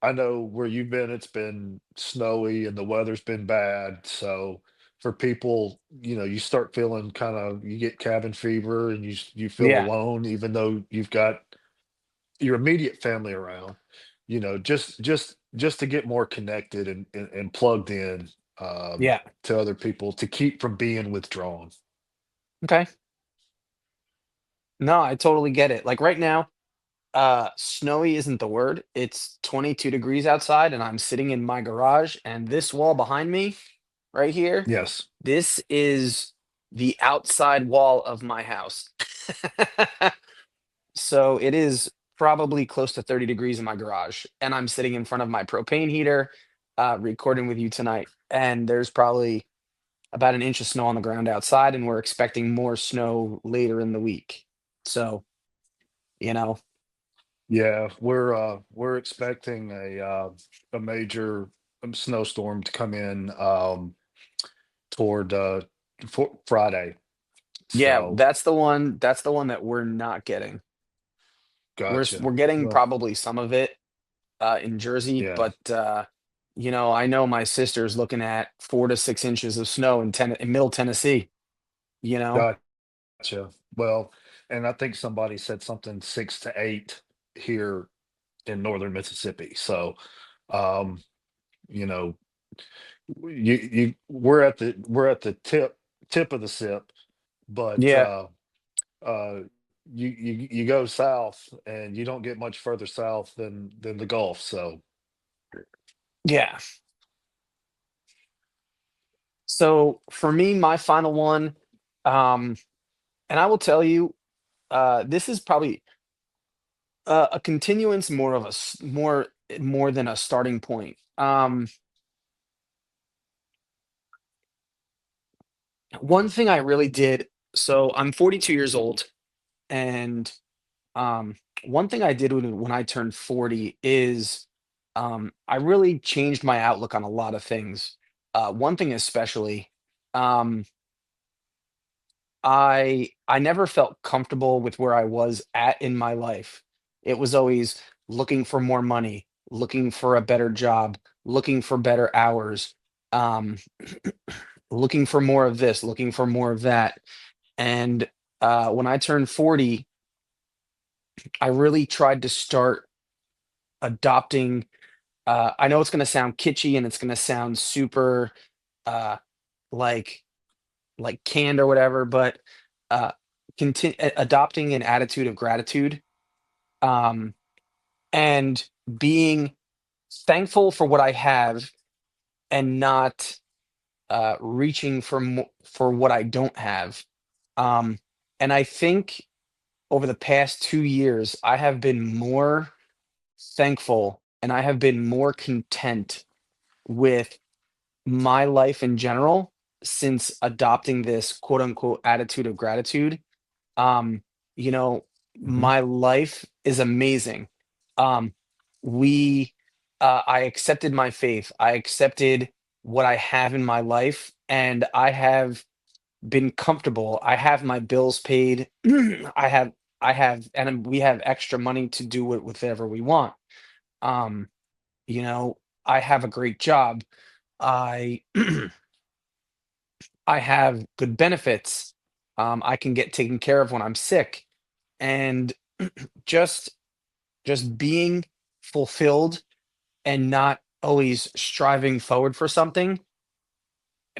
I know where you've been, it's been snowy and the weather's been bad. So for people, you start feeling you get cabin fever, and you feel Yeah. alone, even though you've got your immediate family around. Just to get more connected and plugged in, Yeah. to other people, to keep from being withdrawn. Okay. No, I totally get it. Like right now, snowy isn't the word. It's 22 degrees outside, and I'm sitting in my garage, and this wall behind me, right here, Yes. this is the outside wall of my house. So it is probably close to 30 degrees in my garage, and I'm sitting in front of my propane heater, recording with you tonight. And there's probably about an inch of snow on the ground outside, and we're expecting more snow later in the week. So, you know, Yeah, we're expecting a major snowstorm to come in, toward for Friday. yeah, So that's the one that we're not getting. We're gotcha. getting Well, probably some of it in Jersey, yeah, but I know my sister's looking at 4 to 6 inches of snow in Middle Tennessee. You know, gotcha. Well, and I think somebody said something 6 to 8 here in northern Mississippi. So, um, you know, we're at the tip of the sip, but yeah, uh, you go south, and you don't get much further south than the Gulf. So yeah. So for me, my final one, um, and I will tell you, this is probably a continuance, more of a more than a starting point. One thing I really did. So I'm 42 years old, and one thing I did when I turned 40 is I really changed my outlook on a lot of things. One thing especially. Um, I never felt comfortable with where I was at in my life. It was always looking for more money, looking for a better job, looking for better hours, um, looking for more of this, looking for more of that. And when I turned 40, I really tried to start adopting. I know it's going to sound kitschy and it's going to sound super uh, like canned or whatever, but uh, adopting an attitude of gratitude, um, and being thankful for what I have, and not reaching for what I don't have. Um, and I think over the past 2 years, I have been more thankful, and I have been more content with my life in general since adopting this quote unquote attitude of gratitude. Um, mhm. my life is amazing. Um, we I accepted my faith. I accepted what I have in my life, and I have been comfortable. I have my bills paid. And we have extra money to do it with whatever we want. Um, you know, I have a great job. I I have good benefits. I can get taken care of when I'm sick, and just just being fulfilled and not always striving forward for something,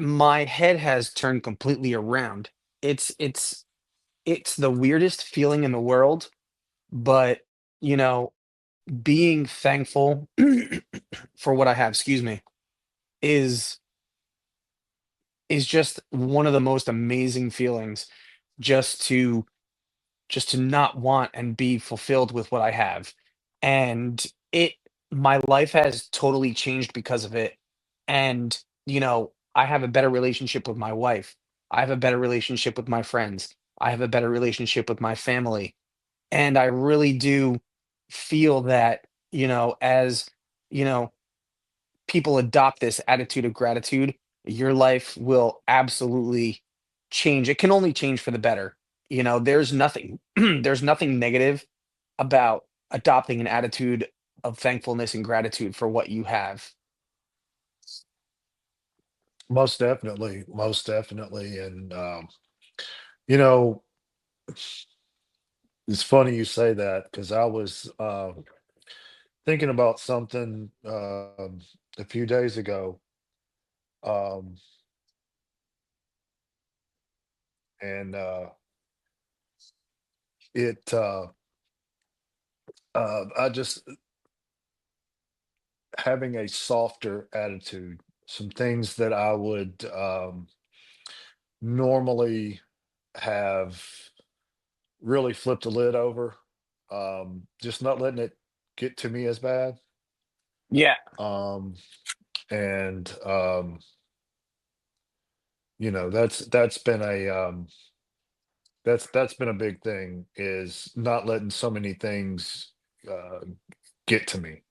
my head has turned completely around. It's it's it's the weirdest feeling in the world, but you know, being thankful for what I have, excuse me, is is just one of the most amazing feelings just to just to not want and be fulfilled with what I have. And it my life has totally changed because of it. And, I have a better relationship with my wife. I have a better relationship with my friends. I have a better relationship with my family. And I really do feel that, as, you know, people adopt this attitude of gratitude, your life will absolutely change. It can only change for the better. There's nothing there's nothing negative about adopting an attitude of thankfulness and gratitude for what you have. Most definitely, and, you know, it's funny you say that because I was, thinking about something, a few days ago, um, and, it, I just having a softer attitude, some things that I would, normally have really flipped the lid over, just not letting it get to me as bad. Yeah, Um, and that's been that's been a big thing is not letting so many things uh, get to me.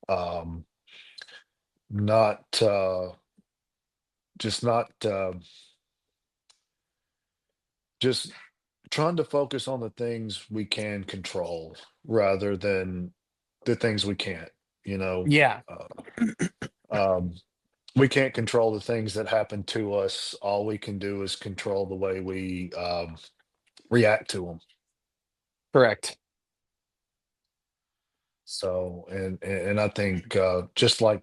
Um, not just not just trying to focus on the things we can control rather than the things we can't. You know, yeah, uh, um, we can't control the things that happen to us. All we can do is control the way we react to them. correct. So, and I think just like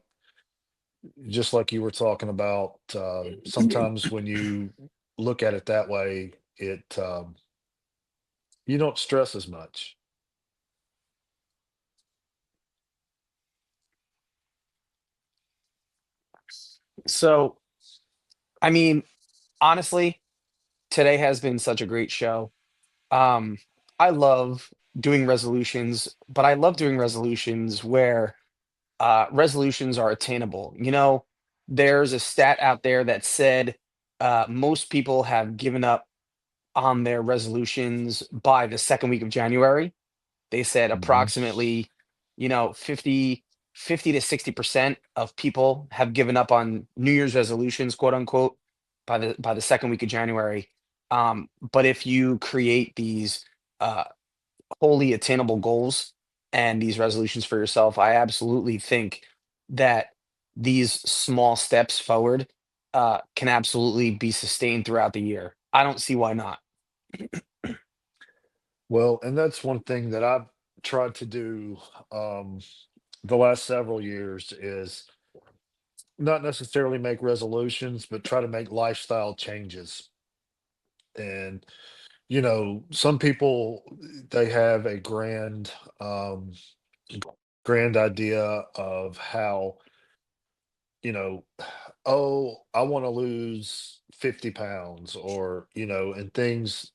you were talking about, sometimes when you look at it that way, you don't stress as much. So, I mean, honestly, today has been such a great show. Um, I love doing resolutions, but I love doing resolutions where resolutions are attainable. There's a stat out there that said most people have given up on their resolutions by the second week of January. They said Mhm. approximately, 50 to 60% of people have given up on New Year's resolutions, quote unquote, by the second week of January. But if you create these uh, wholly attainable goals and these resolutions for yourself, I absolutely think that these small steps forward can absolutely be sustained throughout the year. I don't see why not. Well, and that's one thing that I've tried to do um, the last several years is not necessarily make resolutions, but try to make lifestyle changes. And some people they have a um, grand idea of how you know, oh, I want to lose 50 pounds, or and things.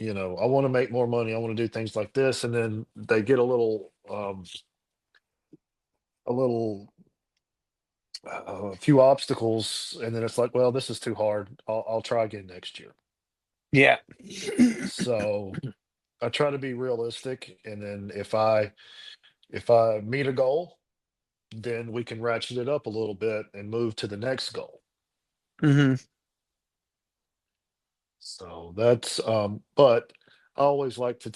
I want to make more money. I want to do things like this, and then they get a little a few obstacles, and then it's like, well, this is too hard. I'll try again next year. Yeah. So I try to be realistic, and then if I meet a goal, then we can ratchet it up a little bit and move to the next goal. Mhm. So that's, but I always like to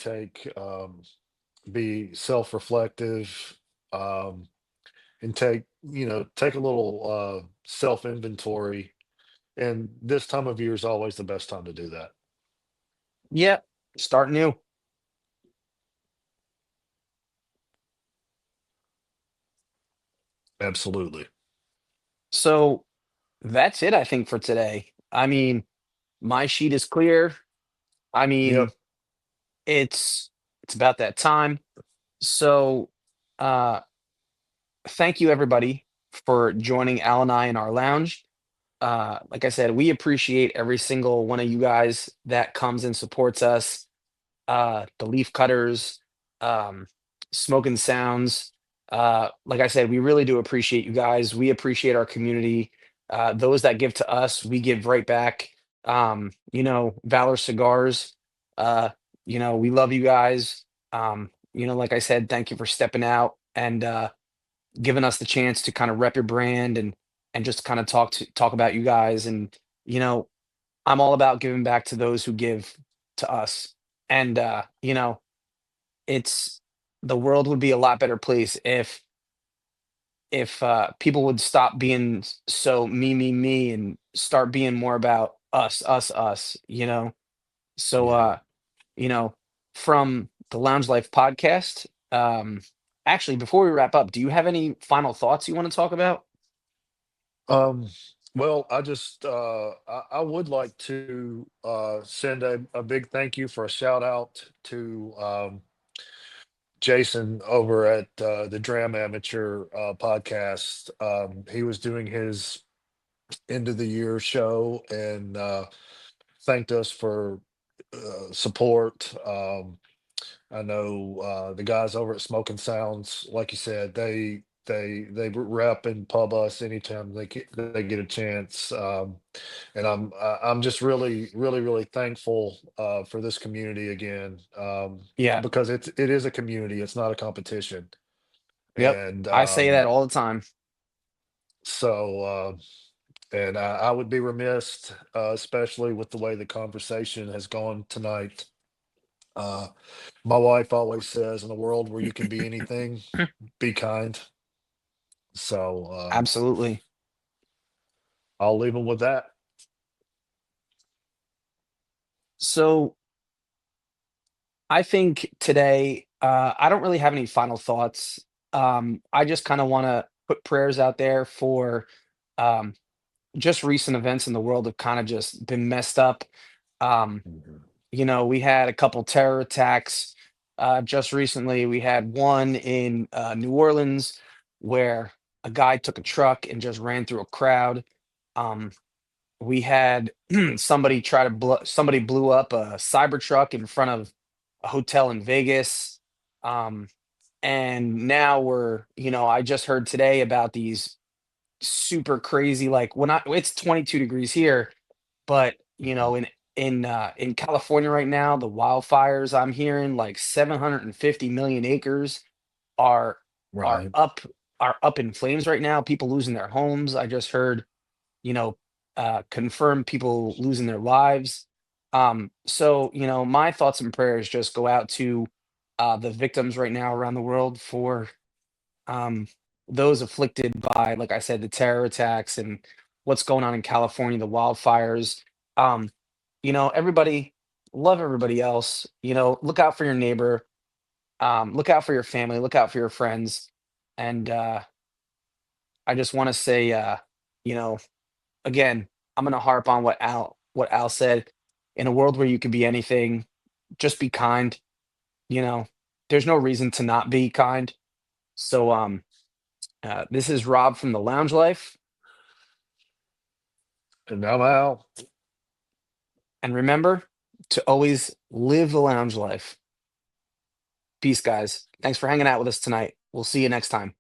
be self-reflective, um, and take a little self inventory. And this time of year is always the best time to do that. Yep. Start new. Absolutely. So that's it, I think, for today. I mean, my sheet is clear. I mean, Yep. it's it's about that time. So uh thank you everybody for joining Al and I in our lounge. Like I said, we appreciate every single one of you guys that comes and supports us, the leaf cutters, um, smoking sounds. Like I said, we really do appreciate you guys. We appreciate our community. Those that give to us, we give right back. Valor Cigars. Uh, we love you guys. Like I said, thank you for stepping out and giving us the chance to kind of rep your brand and just kind of talk about you guys. And you know, I'm all about giving back to those who give to us. And it's the world would be a lot better place if people would stop being so me and start being more about us. So Yeah. you know, from the Lounge Life podcast, actually before we wrap up, do you have any final thoughts you want to talk about? Um, well, I would like to send a big thank you for a shout out to Jason over at the Dram Amateur podcast. He was doing his end of the year show and thanked us for support. I know the guys over at Smoking Sounds, like you said, they rep and pub us anytime they get a chance. And I'm just really thankful for this community again, Yeah. because it is a community. It's not a competition. Yep. And I say that all the time. so and I would be remiss, especially with the way the conversation has gone tonight. Uh, my wife always says, in a world where you can be anything, be kind. So Absolutely. I'll leave them with that. So I think today, I don't really have any final thoughts. I just kind of want to put prayers out there for um, just recent events in the world have kind of just been messed up. Um, Mhm. we had a couple terror attacks just recently. We had one in New Orleans where a guy took a truck and just ran through a crowd. Um, we had somebody blew up a cyber truck in front of a hotel in Vegas. Um, and now I just heard today about these super crazy, like when I it's 22 degrees here, but in California right now, the wildfires I'm hearing like 750 million acres are are Right. up are up in flames right now. People losing their homes. I just heard you know, confirmed people losing their lives. So, my thoughts and prayers just go out to the victims right now around the world for um, those afflicted by, like I said, the terror attacks and what's going on in California, the wildfires. Um, everybody, love everybody else. Look out for your neighbor, look out for your family, look out for your friends. And I just want to say, you know, again, I'm gonna harp on what Al said. In a world where you can be anything, just be kind. You know, there's no reason to not be kind. So, this is Rob from the Lounge Life, And I'm out. and remember to always live the lounge life. Peace, guys. Thanks for hanging out with us tonight. We'll see you next time.